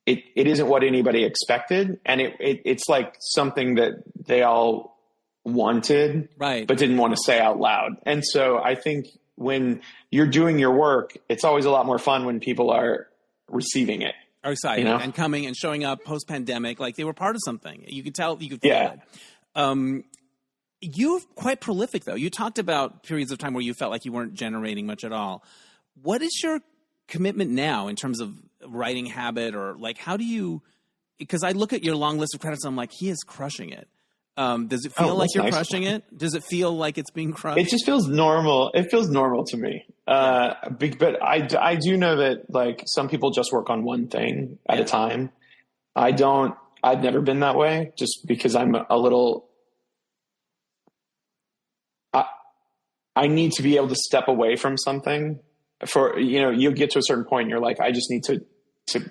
it isn't what anybody expected. And it's like something that they all wanted, right, but didn't want to say out loud. And so I think when you're doing your work, it's always a lot more fun when people are receiving it. Are excited and coming and showing up post pandemic, like they were part of something. You could tell, you could feel it. You're quite prolific though. You talked about periods of time where you felt like you weren't generating much at all. What is your commitment now in terms of writing habit, or like, how do you, because I look at your long list of credits and I'm like, he is crushing it. Does it feel like you're crushing it? Does it feel like it's being crushed? It just feels normal. It feels normal to me. But I do know that like some people just work on one thing at a time. I've never been that way just because I'm a little, I need to be able to step away from something for, you get to a certain point and you're like, I just need to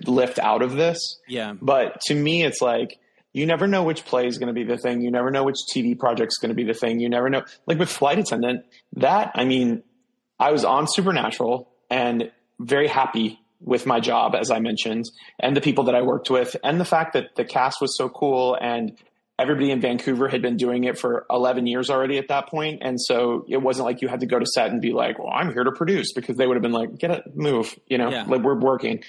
lift out of this. Yeah. But to me, it's like, you never know which play is going to be the thing. You never know which TV project is going to be the thing. You never know. Like with Flight Attendant, I was on Supernatural and very happy with my job, as I mentioned, and the people that I worked with, and the fact that the cast was so cool and everybody in Vancouver had been doing it for 11 years already at that point. And so it wasn't like you had to go to set and be like, well, I'm here to produce, because they would have been like, get it, move, like we're working.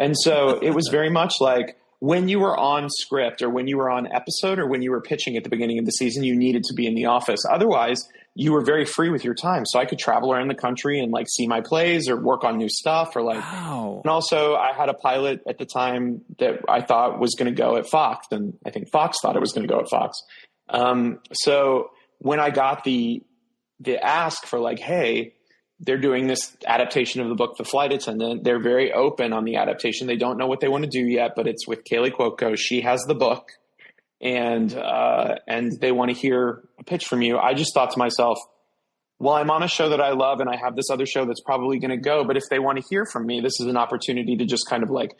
And so it was very much like, when you were on script or when you were on episode or when you were pitching at the beginning of the season, you needed to be in the office. Otherwise, you were very free with your time. So I could travel around the country and like see my plays or work on new stuff or like, wow. And also I had a pilot at the time that I thought was going to go at Fox. And I think Fox thought it was going to go at Fox. So when I got the ask for like, hey, they're doing this adaptation of the book, The Flight Attendant. They're very open on the adaptation. They don't know what they want to do yet, but it's with Kaley Cuoco. She has the book, and they want to hear a pitch from you. I just thought to myself, well, I'm on a show that I love, and I have this other show that's probably going to go. But if they want to hear from me, this is an opportunity to just kind of like,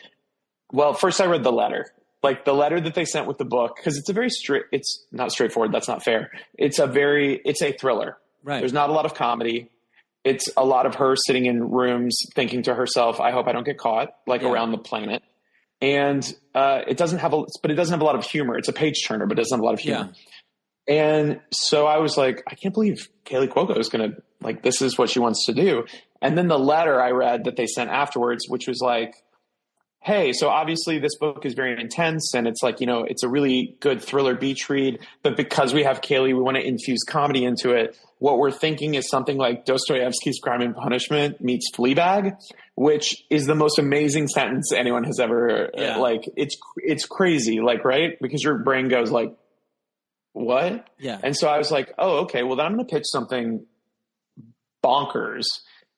well, first I read the letter. Like the letter that they sent with the book, because it's a very it's not straightforward. That's not fair. It's a thriller. Right. There's not a lot of comedy. It's a lot of her sitting in rooms thinking to herself, I hope I don't get caught, around the planet. And it doesn't have a lot of humor. It's a page turner, but it doesn't have a lot of humor. Yeah. And so I was like, I can't believe Kaley Cuoco is going to, this is what she wants to do. And then the letter I read that they sent afterwards, which was like, hey, so obviously this book is very intense and it's like, it's a really good thriller beach read, but because we have Kaley, we want to infuse comedy into it. What we're thinking is something like Dostoevsky's Crime and Punishment meets Fleabag, which is the most amazing sentence anyone has ever, it's crazy, right? Because your brain goes like, what? Yeah. And so I was like, oh, okay, well then I'm going to pitch something bonkers.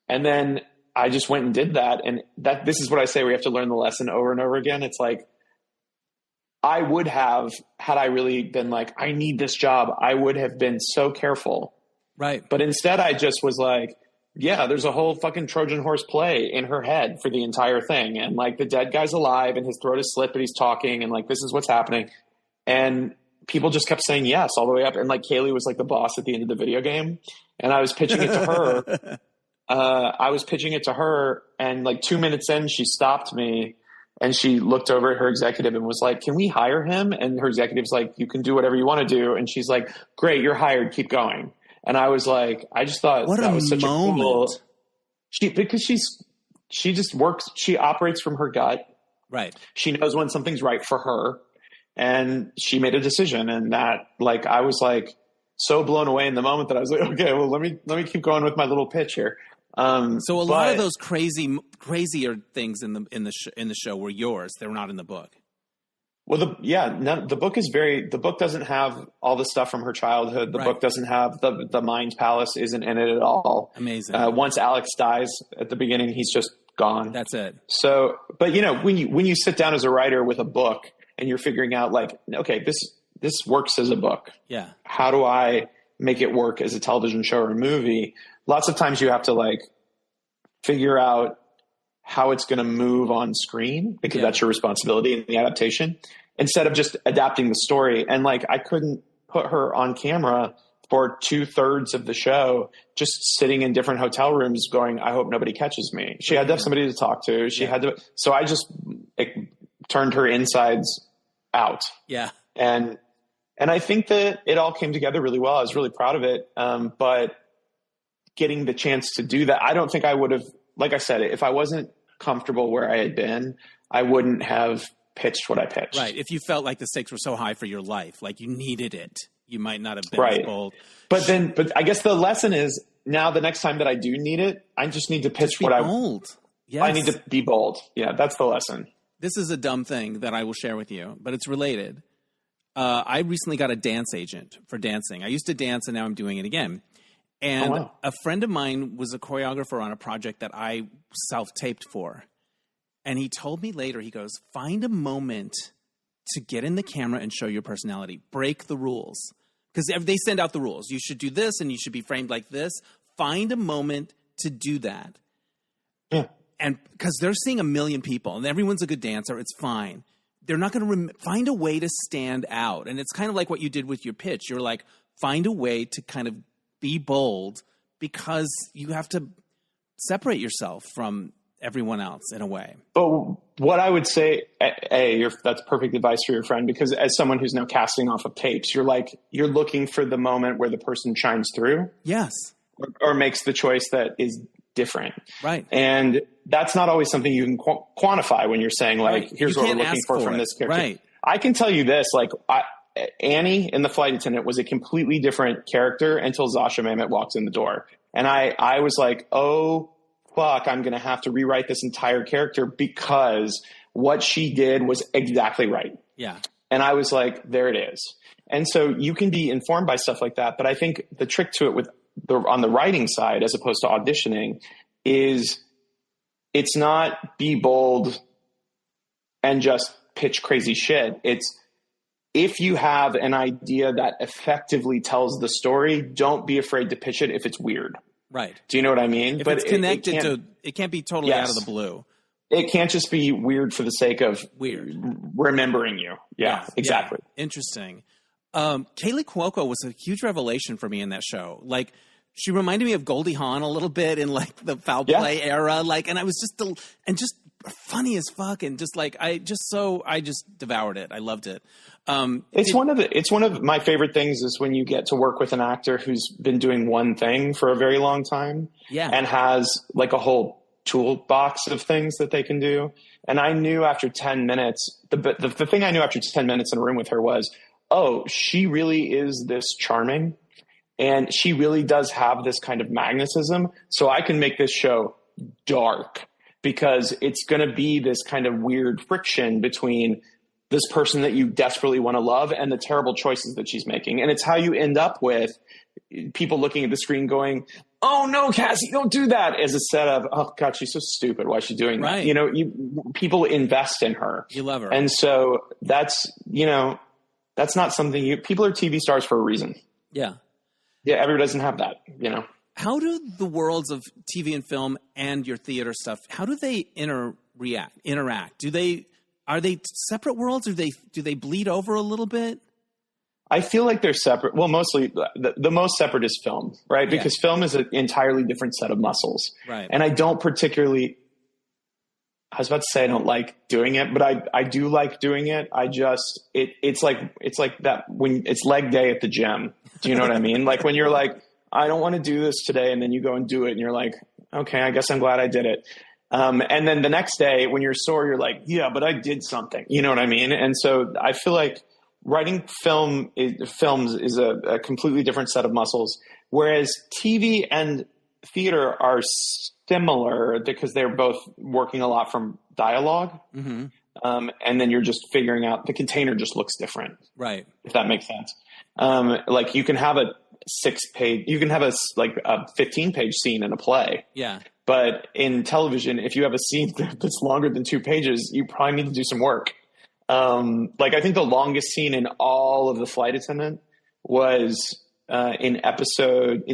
And then I just went and did that. And this is what I say, we have to learn the lesson over and over again. It's like, I would have, had I really been like, I need this job, I would have been so careful. Right. But instead I just was like, there's a whole fucking Trojan horse play in her head for the entire thing. And like the dead guy's alive and his throat is slit, but he's talking and like, this is what's happening. And people just kept saying yes all the way up. And like Kaley was like the boss at the end of the video game. And I was pitching it to her. And like 2 minutes in, she stopped me and she looked over at her executive and was like, can we hire him? And her executive's like, you can do whatever you want to do. And she's like, great, you're hired. Keep going. And I was like, I just thought that was such moment. a cool, because she just works. She operates from her gut. Right. She knows when something's right for her, and she made a decision. And that, like, I was like so blown away in the moment that I was like, okay, well, let me keep going with my little pitch here. So a lot of those crazier things in the show were yours. They were not in the book. Well, the book doesn't have all the stuff from her childhood. The book doesn't have the Mind Palace isn't in it at all. Amazing. Once Alex dies at the beginning, he's just gone. That's it. So, but when you sit down as a writer with a book and you're figuring out like, okay, this works as a book. Yeah. How do I make it work as a television show or a movie? Lots of times you have to like figure out how it's going to move on screen, because that's your responsibility in the adaptation, instead of just adapting the story. And like, I couldn't put her on camera for 2/3 of the show, just sitting in different hotel rooms going, I hope nobody catches me. She had to have somebody to talk to. So I just turned her insides out. Yeah. And I think that it all came together really well. I was really proud of it. But getting the chance to do that, I don't think I would have, like I said, if I wasn't comfortable where I had been, I wouldn't have pitched what I pitched. Right. If you felt like the stakes were so high for your life, like you needed it, you might not have been as bold. But I guess the lesson is now the next time that I do need it, I just need to pitch bold. Yes. I need to be bold. Yeah, that's the lesson. This is a dumb thing that I will share with you, but it's related. I recently got a dance agent for dancing. I used to dance and now I'm doing it again. And a friend of mine was a choreographer on a project that I self-taped for. And he told me later, he goes, find a moment to get in the camera and show your personality. Break the rules. Because they send out the rules. You should do this and you should be framed like this. Find a moment to do that. Yeah. And because they're seeing 1 million people and everyone's a good dancer, it's fine. They're not going to find a way to stand out. And it's kind of like what you did with your pitch. You're like, find a way to kind of be bold, because you have to separate yourself from everyone else in a way. But what I would say, that's perfect advice for your friend, because as someone who's now casting off of tapes, you're looking for the moment where the person shines through. Yes. Or makes the choice that is different. Right. And that's not always something you can quantify when you're saying like, here's what we're looking for from this character. Right. I can tell you this, like Annie in The Flight Attendant was a completely different character until Zasha Mamet walks in the door. And I was like, oh, fuck, I'm going to have to rewrite this entire character because what she did was exactly right. Yeah. And I was like, there it is. And so you can be informed by stuff like that. But I think the trick to it on the writing side, as opposed to auditioning, is it's not be bold and just pitch crazy shit. It's, if you have an idea that effectively tells the story, don't be afraid to pitch it if it's weird. Right. Do you know what I mean? But it's connected it can't be totally out of the blue. It can't just be weird for the sake of remembering you. Yeah, exactly. Yeah. Interesting. Kaley Cuoco was a huge revelation for me in that show. Like, she reminded me of Goldie Hawn a little bit in like the foul play era. Like, and I was just funny as fuck, and just like I just devoured it. I loved it. It's one of my favorite things is when you get to work with an actor who's been doing one thing for a very long time, and has like a whole toolbox of things that they can do. And I knew after 10 minutes, the thing I knew after 10 minutes in a room with her was, oh, she really is this charming. And she really does have this kind of magnetism. So I can make this show dark because it's going to be this kind of weird friction between this person that you desperately want to love and the terrible choices that she's making. And it's how you end up with people looking at the screen going, oh no, Cassie, don't do that, as a set of, oh God, she's so stupid. Why is she doing that? You know, people invest in her. You love her. And so that's not something people are TV stars for a reason. Yeah. Yeah, everybody doesn't have that, How do the worlds of TV and film and your theater stuff, how do they interact? Are they separate worlds, or do they bleed over a little bit? I feel like they're separate. Well, mostly the most separate is film, right? Because film is an entirely different set of muscles. Right. And I don't particularly, I was about to say I don't like doing it, but I do like doing it. It's like that when it's leg day at the gym. Do you know what I mean? Like when you're like, I don't want to do this today. And then you go and do it and you're like, okay, I guess I'm glad I did it. And then the next day when you're sore, you're like, yeah, but I did something. You know what I mean? And so I feel like writing films is a completely different set of muscles, whereas TV and theater are similar because they're both working a lot from dialogue. Mm-hmm. And then you're just figuring out the container just looks different. Right. If that makes sense. Like you can have a 15-page scene in a play. Yeah. But in television, if you have a scene that's longer than 2 pages, you probably need to do some work. I think the longest scene in all of the Flight Attendant was in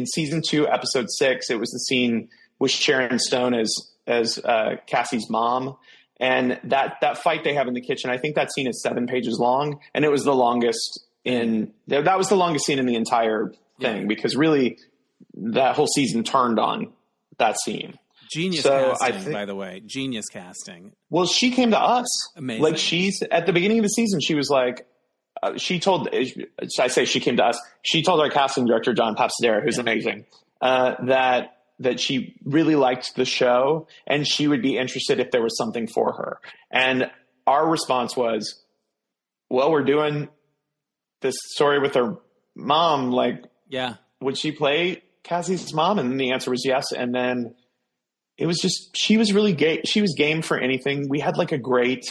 season 2, episode 6. It was the scene with Sharon Stone as Cassie's mom. And that fight they have in the kitchen, I think that scene is 7 pages long. And it was the longest that was the longest scene in the entire thing, because really that whole season turned on that scene. Genius casting, by the way. Genius casting. Well, she came to us. Amazing. Like she's at the beginning of the season, she was like, she told our casting director, John Papsadera, who's amazing, that she really liked the show and she would be interested if there was something for her. And our response was, well, we're doing this story with her mom. Like, would she play Cassie's mom? And the answer was yes. And then it was just, she was really she was game for anything. We had like a great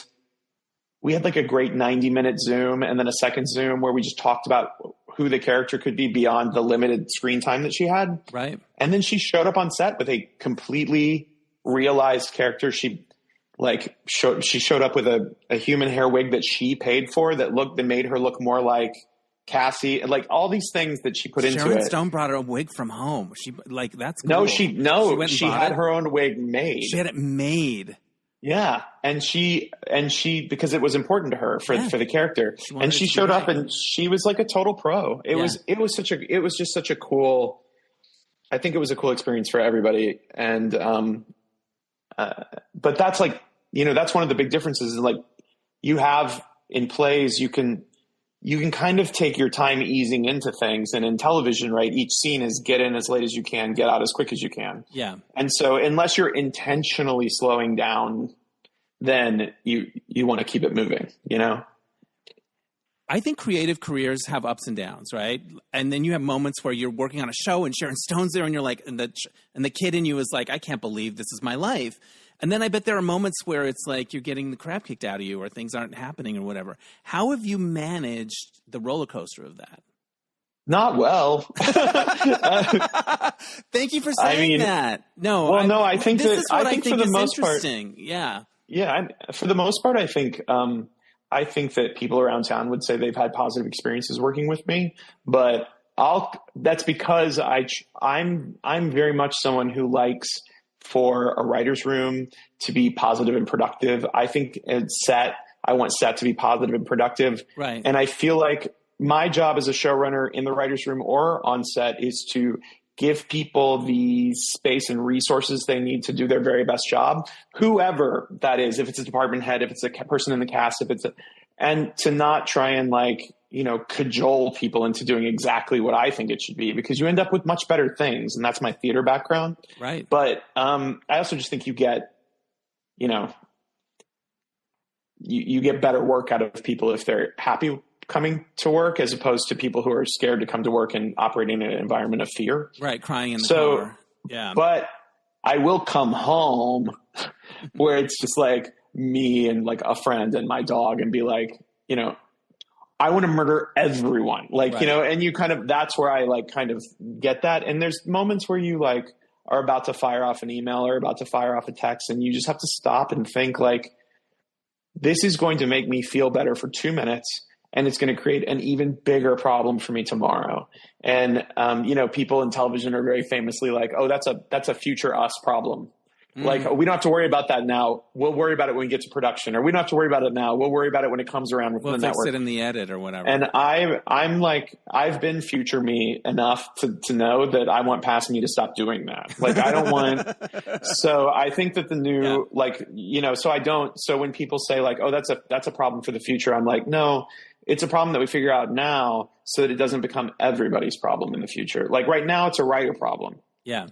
90-minute Zoom and then a second Zoom where we just talked about who the character could be beyond the limited screen time that she had. Right. And then she showed up on set with a completely realized character. She showed up with a human hair wig that she paid for that made her look more like Cassie, like all these things that she put into it. Sharon Stone brought her a wig from home. That's cool. No, she had her own wig made. She had it made. Yeah. And she, because it was important to her for the character, and she showed up and she was like a total pro. It was just such a cool, I think it was a cool experience for everybody. And, but that's like, that's one of the big differences is like you have in plays, you can kind of take your time easing into things. And in television, right, each scene is get in as late as you can, get out as quick as you can. Yeah. And so unless you're intentionally slowing down, then you want to keep it moving, I think creative careers have ups and downs, right? And then you have moments where you're working on a show and Sharon Stone's there and you're like, and the kid in you is like, I can't believe this is my life. And then I bet there are moments where it's like you're getting the crap kicked out of you or things aren't happening or whatever. How have you managed the roller coaster of that? Not well. Thank you for saying that. No, well, no, I think this is what I think for the is most part, yeah. Yeah. For the most part, I think that people around town would say they've had positive experiences working with me, but that's because I'm very much someone who likes for a writer's room to be positive and productive. I think I want set to be positive and productive. Right. And I feel like my job as a showrunner in the writer's room or on set is to give people the space and resources they need to do their very best job, whoever that is, if it's a department head, if it's a person in the cast, and to not try and cajole people into doing exactly what I think it should be, because you end up with much better things. And that's my theater background. Right. But I also just think you get, you get better work out of people if they're happy coming to work, as opposed to people who are scared to come to work and operating in an environment of fear. Right. Crying in the car. Yeah. But I will come home where it's just like me and like a friend and my dog and be like, I want to murder everyone. Like, right. And you that's where I kind of get that. And there's moments where you are about to fire off an email or about to fire off a text, and you just have to stop and think this is going to make me feel better for 2 minutes. and it's going to create an even bigger problem for me tomorrow. And, people in television are very famously like, oh, that's a future us problem. Like, we don't have to worry about that now. We'll worry about it when we get to production, or we don't have to worry about it now. We'll worry about it when it comes around with the network. We'll fix it in the edit or whatever. And I'm like, I've been future me enough to know that I want past me to stop doing that. Like, I don't want, so I think that the new, so when people say like, oh, that's a problem for the future, I'm like, no, it's a problem that we figure out now so that it doesn't become everybody's problem in the future. Like right now it's a writer problem. Yeah.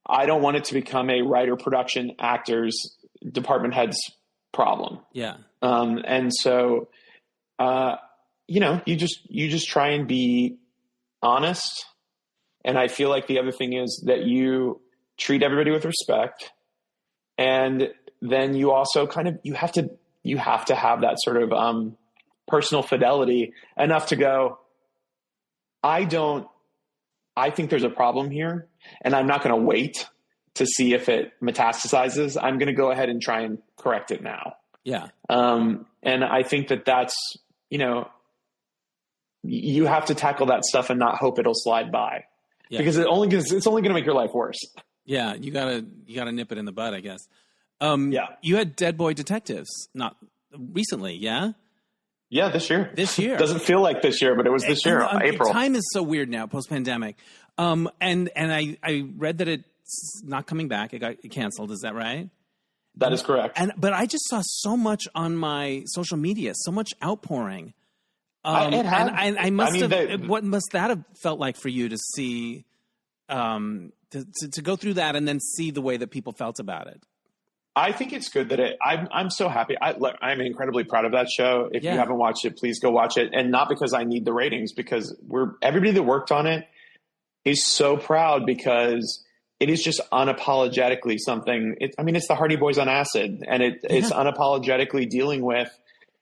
I don't want it to become a writer, production, actors, department heads problem. Yeah. And so, you just try and be honest. And I feel like the other thing is that you treat everybody with respect. And then you also you have to have that sort of, personal fidelity enough to go, I think there's a problem here, and I'm not going to wait to see if it metastasizes. I'm going to go ahead and try and correct it now. Yeah. And I think that's, you have to tackle that stuff and not hope it'll slide by, because it's only going to make your life worse. Yeah. You gotta nip it in the bud, I guess. You had Dead Boy Detectives not recently. Yeah. Yeah, this year. Doesn't feel like this year, but it was this year, April. Time is so weird now, post-pandemic. And I read that it's not coming back. It got canceled. Is that right? That is correct. But I just saw so much on my social media, so much outpouring. It had. What must that have felt like for you to see, to go through that and then see the way that people felt about it? I think it's good that I'm so happy. I'm incredibly proud of that show. If you haven't watched it, please go watch it. And not because I need the ratings, because everybody that worked on it is so proud, because it is just unapologetically something. It's the Hardy Boys on acid, and it's unapologetically dealing with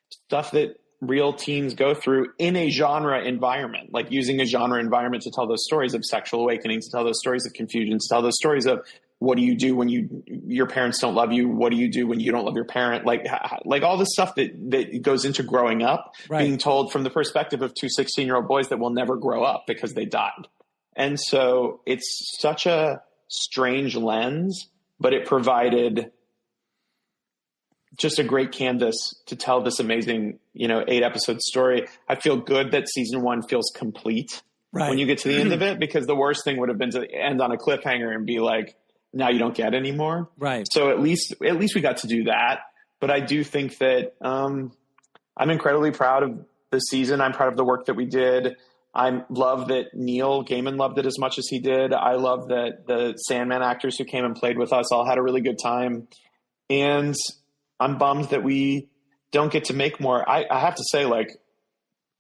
stuff that real teens go through in a genre environment, like using a genre environment to tell those stories of sexual awakening, to tell those stories of confusion, to tell those stories of, what do you do when your parents don't love you? What do you do when you don't love your parent? Like all this stuff that goes into growing up, being told from the perspective of two 16-year-old boys that will never grow up because they died. And so it's such a strange lens, but it provided just a great canvas to tell this amazing, 8-episode story. I feel good that season 1 feels complete when you get to the end of it, because the worst thing would have been to end on a cliffhanger and be like, now you don't get any more. Right. So at least we got to do that. But I do think that I'm incredibly proud of the season. I'm proud of the work that we did. I love that Neil Gaiman loved it as much as he did. I love that the Sandman actors who came and played with us all had a really good time. And I'm bummed that we don't get to make more. I have to say, like,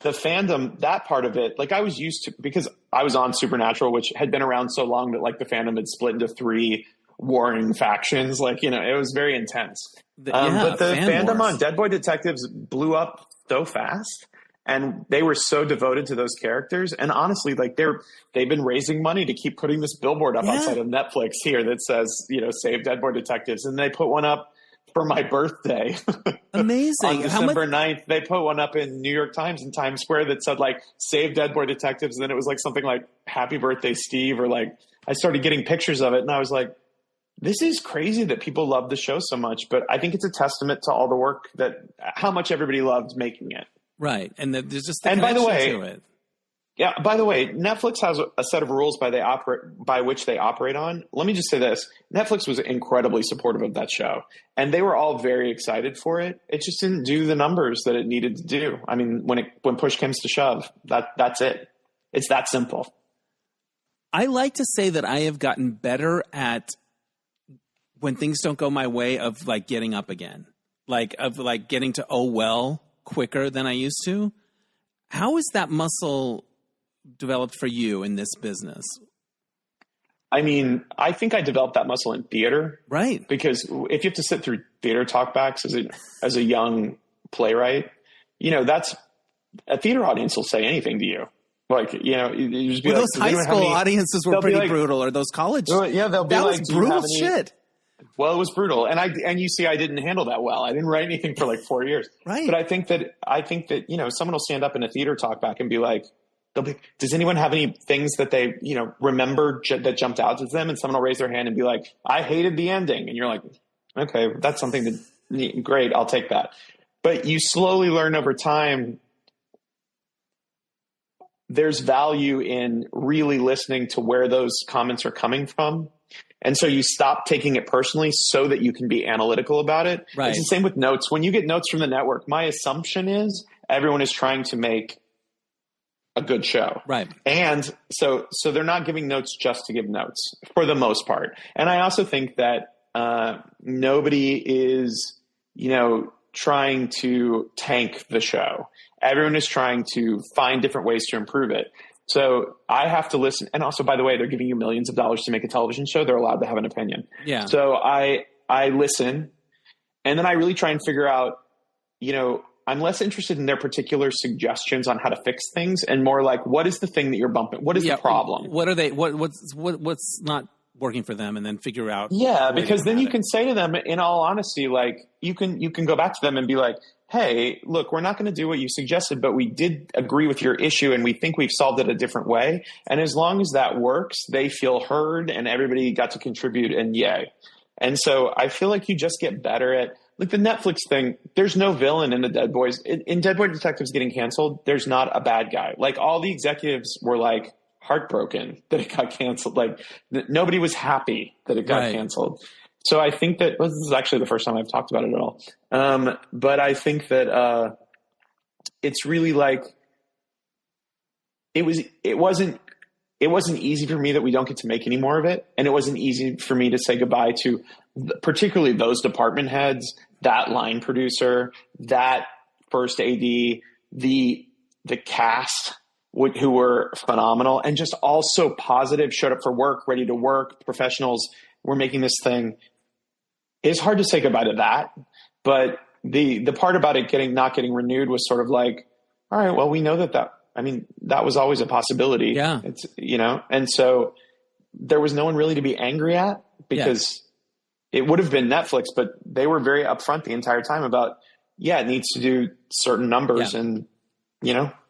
the fandom, that part of it, like I was used to, because I was on Supernatural, which had been around so long that like the fandom had split into 3 warring factions. Like, it was very intense. But the fandom on Dead Boy Detectives blew up so fast, and they were so devoted to those characters. And honestly, like they've been raising money to keep putting this billboard up outside of Netflix here that says, save Dead Boy Detectives. And they put one up for my birthday. Amazing. On December 9th, they put one up in New York Times in Times Square that said like, save Dead Boy Detectives. And then it was like something like, happy birthday, Steve. Or like, I started getting pictures of it, and I was like, this is crazy that people love the show so much. But I think it's a testament to all the work how much everybody loved making it. Right. And there's just the connection to it. Yeah. By the way, Netflix has a set of rules by which they operate on. Let me just say this. Netflix was incredibly supportive of that show, and they were all very excited for it. It just didn't do the numbers that it needed to do. I mean, when push comes to shove, that's it. It's that simple. I like to say that I have gotten better at, when things don't go my way, of like getting up again, of getting to, oh, well, quicker than I used to. How is that muscle developed for you in this business? I mean, I think I developed that muscle in theater. Right. Because if you have to sit through theater talkbacks as a young playwright, that's a theater audience will say anything to you. Like, you just be like, those high school audiences were pretty brutal, or those college. Yeah, they'll be like, that was brutal shit. Well, it was brutal. And you see, I didn't handle that well. I didn't write anything for like 4 years. Right. But I think that, someone will stand up in a theater talk back and be like, does anyone have any things that they, remember that jumped out to them? And someone will raise their hand and be like, I hated the ending. And you're like, okay, that's something great. I'll take that. But you slowly learn over time, there's value in really listening to where those comments are coming from. And so you stop taking it personally so that you can be analytical about it. Right. It's the same with notes. When you get notes from the network, my assumption is everyone is trying to make a good show. Right. And so they're not giving notes just to give notes for the most part. And I also think that nobody is, trying to tank the show. Everyone is trying to find different ways to improve it. So I have to listen. And also, by the way, they're giving you millions of dollars to make a television show. They're allowed to have an opinion. Yeah. So I listen, and then I really try and figure out, I'm less interested in their particular suggestions on how to fix things and more like, what is the thing that you're bumping? What is the problem? What are they, what's not working for them, and then figure out. Yeah. Because then you can say to them, in all honesty, like you can go back to them and be like, hey, look, we're not going to do what you suggested, but we did agree with your issue and we think we've solved it a different way. And as long as that works, they feel heard and everybody got to contribute, and yay. And so I feel like you just get better at, like, the Netflix thing. There's no villain in the Dead Boys. In Dead Boy Detectives getting canceled, there's not a bad guy. Like, all the executives were like heartbroken that it got canceled. Like, nobody was happy that it got canceled. So I think that this is actually the first time I've talked about it at all. But I think that it's really like it wasn't easy for me that we don't get to make any more of it, and it wasn't easy for me to say goodbye to particularly those department heads, that line producer, that first AD, the cast who were phenomenal and just all so positive, showed up for work, ready to work, professionals. We're making this thing. It's hard to say goodbye to that, but the part about it not getting renewed was sort of like, all right, well, we know that was always a possibility. Yeah. It's, and so there was no one really to be angry at, because it would have been Netflix, but they were very upfront the entire time about, it needs to do certain numbers, and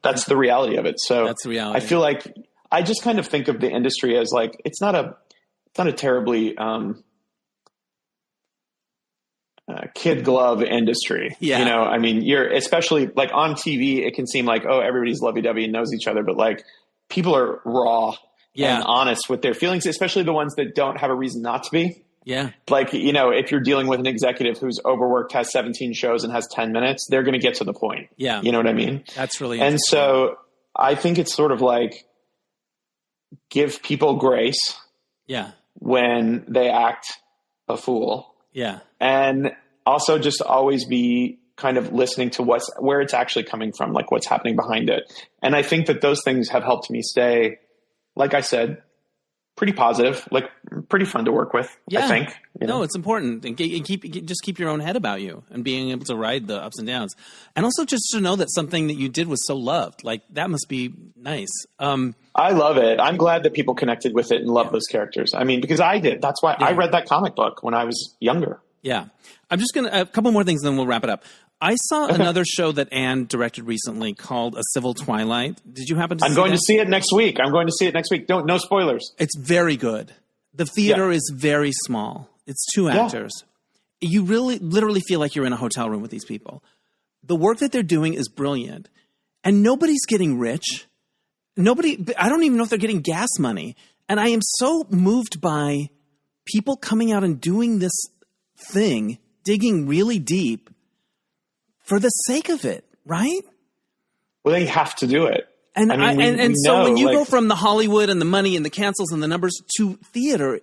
that's the reality of it. So that's the reality. I feel like I just kind of think of the industry as like, it's not a terribly, kid glove industry. Yeah. You're especially like on TV, it can seem like, oh, everybody's lovey-dovey and knows each other, but like people are raw and honest with their feelings, especially the ones that don't have a reason not to be. Yeah. Like, if you're dealing with an executive who's overworked, has 17 shows and has 10 minutes, they're going to get to the point. Yeah. You know what I mean? That's really And so I think it's sort of like, give people grace. Yeah. When they act a fool. Yeah. And also just always be kind of listening to where it's actually coming from, like what's happening behind it. And I think that those things have helped me stay, like I said, pretty positive, like pretty fun to work with, I think. No, it's important. And keep your own head about you and being able to ride the ups and downs. And also just to know that something that you did was so loved. Like, that must be nice. I love it. I'm glad that people connected with it and loved those characters. Because I did. That's why I read that comic book when I was younger. Yeah. I'm just going to, a couple more things and then we'll wrap it up. I saw another show that Anne directed recently called A Civil Twilight. Did you happen to see I'm going to see it next week. No spoilers. It's very good. The theater is very small. It's 2 actors. You really literally feel like you're in a hotel room with these people. The work that they're doing is brilliant. And nobody's getting rich. I don't even know if they're getting gas money. And I am so moved by people coming out and doing this thing, digging really deep for the sake of it, right? Well, they have to do it. And so when you go from the Hollywood and the money and the cancels and the numbers to theater,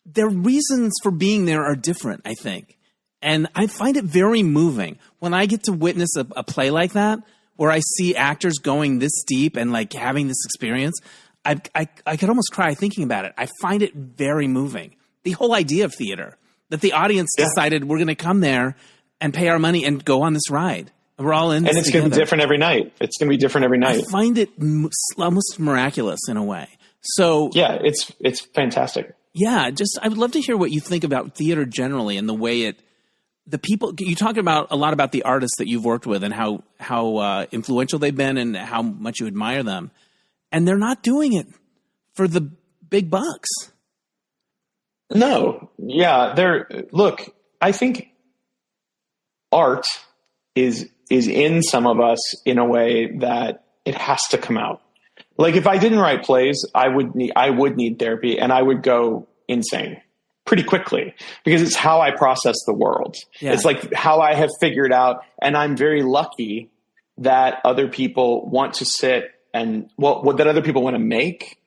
their reasons for being there are different, I think. And I find it very moving when I get to witness a play like that, where I see actors going this deep and like having this experience. I could almost cry thinking about it. I find it very moving. The whole idea of theater, that the audience decided we're going to come there and pay our money and go on this ride. And we're all in this and it's going to be different every night. I find it almost miraculous in a way. So yeah, it's fantastic. Yeah, I would love to hear what you think about theater generally and the way the people, you talk about a lot about the artists that you've worked with and how influential they've been and how much you admire them. And they're not doing it for the big bucks. No. Yeah. Look, I think art is in some of us in a way that it has to come out. Like if I didn't write plays, I would need therapy and I would go insane pretty quickly because it's how I process the world. Yeah. It's like how I have figured out, and I'm very lucky that other people want to sit and that other people want to make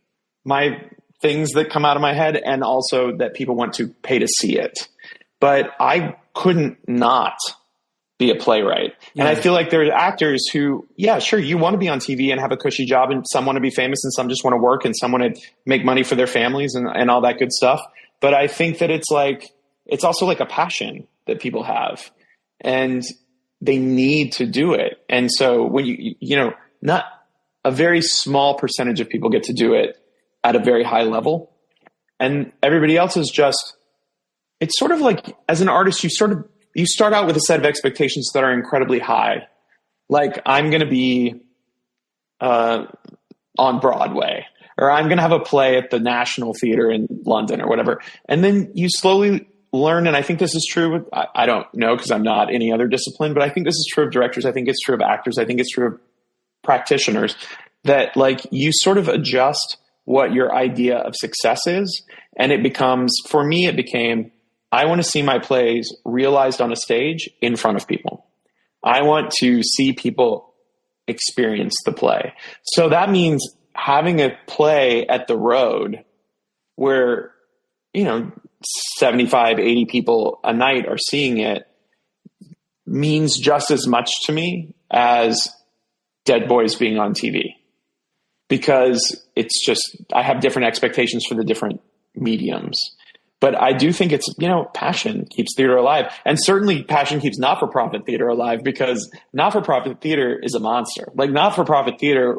my things that come out of my head, and also that people want to pay to see it. But I couldn't not be a playwright. Yeah. And I feel like there are actors who, yeah, sure, you want to be on TV and have a cushy job, and some want to be famous and some just want to work and some want to make money for their families and all that good stuff. But I think that it's also like a passion that people have and they need to do it. And so when not a very small percentage of people get to do it at a very high level, and everybody else is just, it's sort of like, as an artist, you start out with a set of expectations that are incredibly high. Like, I'm going to be on Broadway, or I'm going to have a play at the National Theatre in London or whatever. And then you slowly learn, and I think this is true with, I don't know because I'm not any other discipline, but I think this is true of directors. I think it's true of actors. I think it's true of practitioners, that like you sort of adjust what your idea of success is. And it becomes, for me, it became, I want to see my plays realized on a stage in front of people. I want to see people experience the play. So that means having a play at the Road where, 75, 80 people a night are seeing it means just as much to me as Dead Boys being on TV. Because it's just, I have different expectations for the different mediums. But I do think it's, passion keeps theater alive. And certainly passion keeps not-for-profit theater alive, because not-for-profit theater is a monster. Like, not-for-profit theater,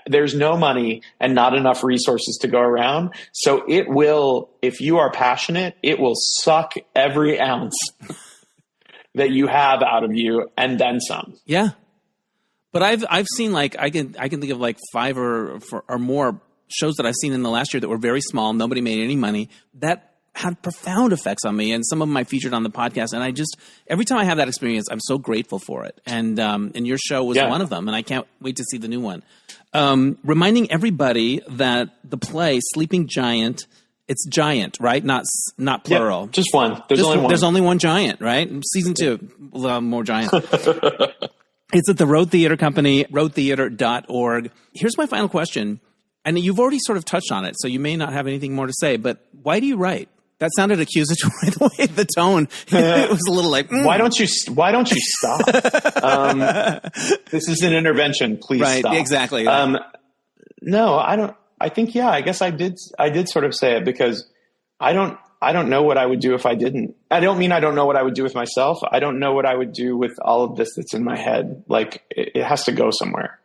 there's no money and not enough resources to go around. So it will, if you are passionate, it will suck every ounce that you have out of you and then some. Yeah. But I've seen, like, I can think of like 5 or more shows that I've seen in the last year that were very small. Nobody made any money. That had profound effects on me, and some of them I featured on the podcast. And I just, every time I have that experience, I'm so grateful for it. And your show was one of them, and I can't wait to see the new one. Reminding everybody that the play Sleeping Giant, it's giant, right? Not plural. Yep, just one. There's only one. There's only one giant, right? Season 2, more giant. It's at the Road Theater Company, roadtheater.org. Here's my final question. And you've already sort of touched on it, so you may not have anything more to say, but why do you write? That sounded accusatory, the way the tone. It was a little like, Why don't you stop? This is an intervention. Please right, stop. Exactly. No, I don't. I think, I guess I did sort of say it because I don't know what I would do if I didn't. I don't mean I don't know what I would do with myself. I don't know what I would do with all of this that's in my head. Like, it has to go somewhere.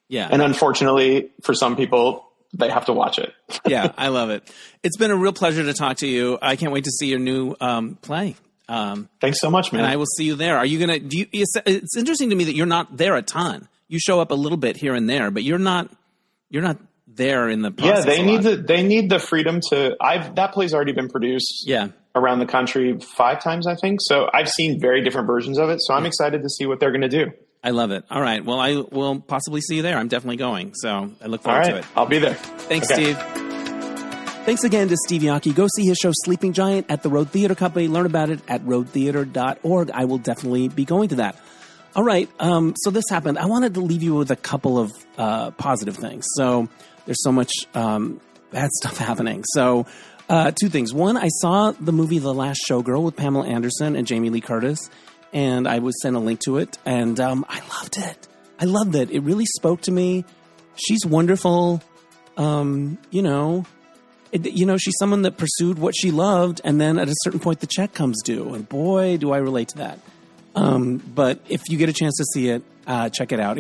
Yeah. And unfortunately, for some people, they have to watch it. Yeah, I love it. It's been a real pleasure to talk to you. I can't wait to see your new play. Thanks so much, man. And I will see you there. Are you going to it's interesting to me that you're not there a ton. You show up a little bit here and there, but you're not there in the process. Yeah, they need the freedom to, that play's already been produced around the country 5 times, I think. So I've seen very different versions of it. So I'm excited to see what they're going to do. I love it. All right. Well, I will possibly see you there. I'm definitely going. So I look forward to it. I'll be there. Thanks, Steve. Thanks again to Steve Yockey. Go see his show Sleeping Giant at the Road Theater Company. Learn about it at roadtheater.org. I will definitely be going to that. All right. So this happened. I wanted to leave you with a couple of positive things. So there's so much bad stuff happening. So 2 things. One, I saw the movie The Last Showgirl with Pamela Anderson and Jamie Lee Curtis. And I was sent a link to it, and I loved it. I loved it. It really spoke to me. She's wonderful. She's someone that pursued what she loved, and then at a certain point, the check comes due. And boy, do I relate to that. But if you get a chance to see it, check it out.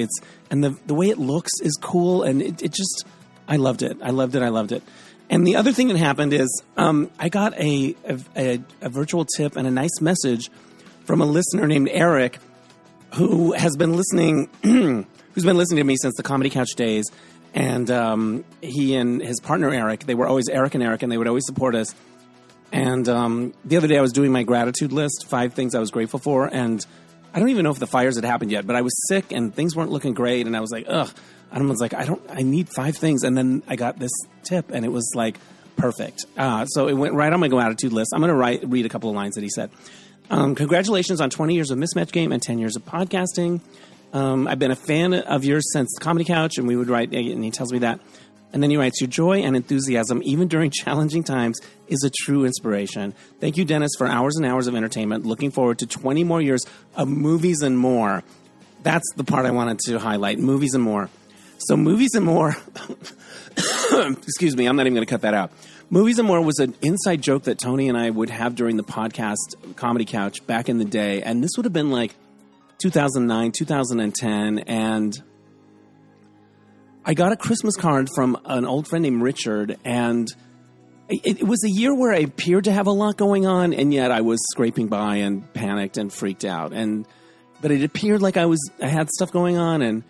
The way it looks is cool, and it just, I loved it. I loved it. And the other thing that happened is I got a virtual tip and a nice message from a listener named Eric, who has been listening, who's been listening to me since the Comedy Couch days. And he and his partner Eric, they were always Eric, and they would always support us. And the other day I was doing my gratitude list, 5 things I was grateful for. And I don't even know if the fires had happened yet, but I was sick and things weren't looking great. And I was like, ugh. And I was like, I need 5 things. And then I got this tip and it was like perfect. So it went right on my gratitude list. I'm going to read a couple of lines that he said. Congratulations on 20 years of Mismatch Game and 10 years of podcasting. I've been a fan of yours since Comedy Couch, and we would write, and he tells me that. And then he writes, your joy and enthusiasm, even during challenging times, is a true inspiration. Thank you, Dennis, for hours and hours of entertainment. Looking forward to 20 more years of movies and more. That's the part I wanted to highlight, movies and more. So movies and more, excuse me, I'm not even going to cut that out. Movies and More was an inside joke that Tony and I would have during the podcast Comedy Couch back in the day. And this would have been like 2009, 2010. And I got a Christmas card from an old friend named Richard. And it was a year where I appeared to have a lot going on. And yet I was scraping by and panicked and freaked out. But it appeared like I had stuff going on, and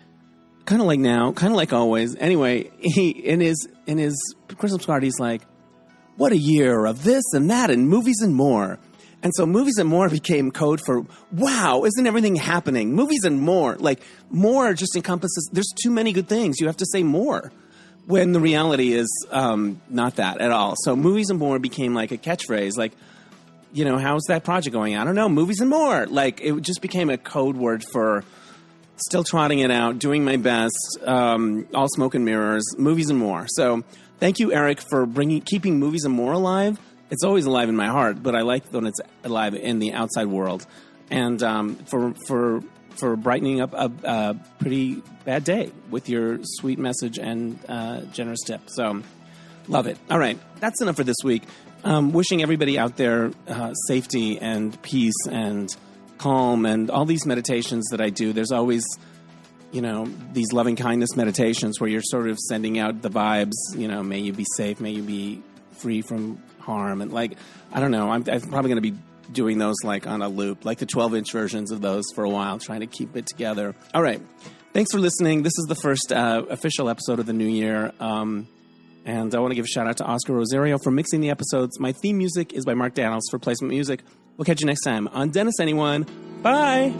kind of like now, kind of like always. Anyway, he in his Christmas card, he's like, what a year of this and that and movies and more. And so movies and more became code for, wow, isn't everything happening? Movies and more. Like, more just encompasses, there's too many good things. You have to say more. When the reality is not that at all. So movies and more became like a catchphrase. Like, you know, how's that project going? I don't know. Movies and more. Like, it just became a code word for still trotting it out, doing my best, all smoke and mirrors, movies and more. So thank you, Eric, for keeping movies and more alive. It's always alive in my heart, but I like when it's alive in the outside world. And for brightening up a pretty bad day with your sweet message and generous tip. So love it. All right, that's enough for this week. Wishing everybody out there safety and peace and calm and all these meditations that I do. There's always, you know, these loving kindness meditations where you're sort of sending out the vibes, you know, may you be safe, may you be free from harm. And like, I don't know, I'm probably going to be doing those like on a loop, like the 12-inch versions of those for a while, trying to keep it together. All right. Thanks for listening. This is the first official episode of the new year. And I want to give a shout out to Oscar Rosario for mixing the episodes. My theme music is by Mark Daniels for Placement Music. We'll catch you next time on Dennis Anyone. Bye.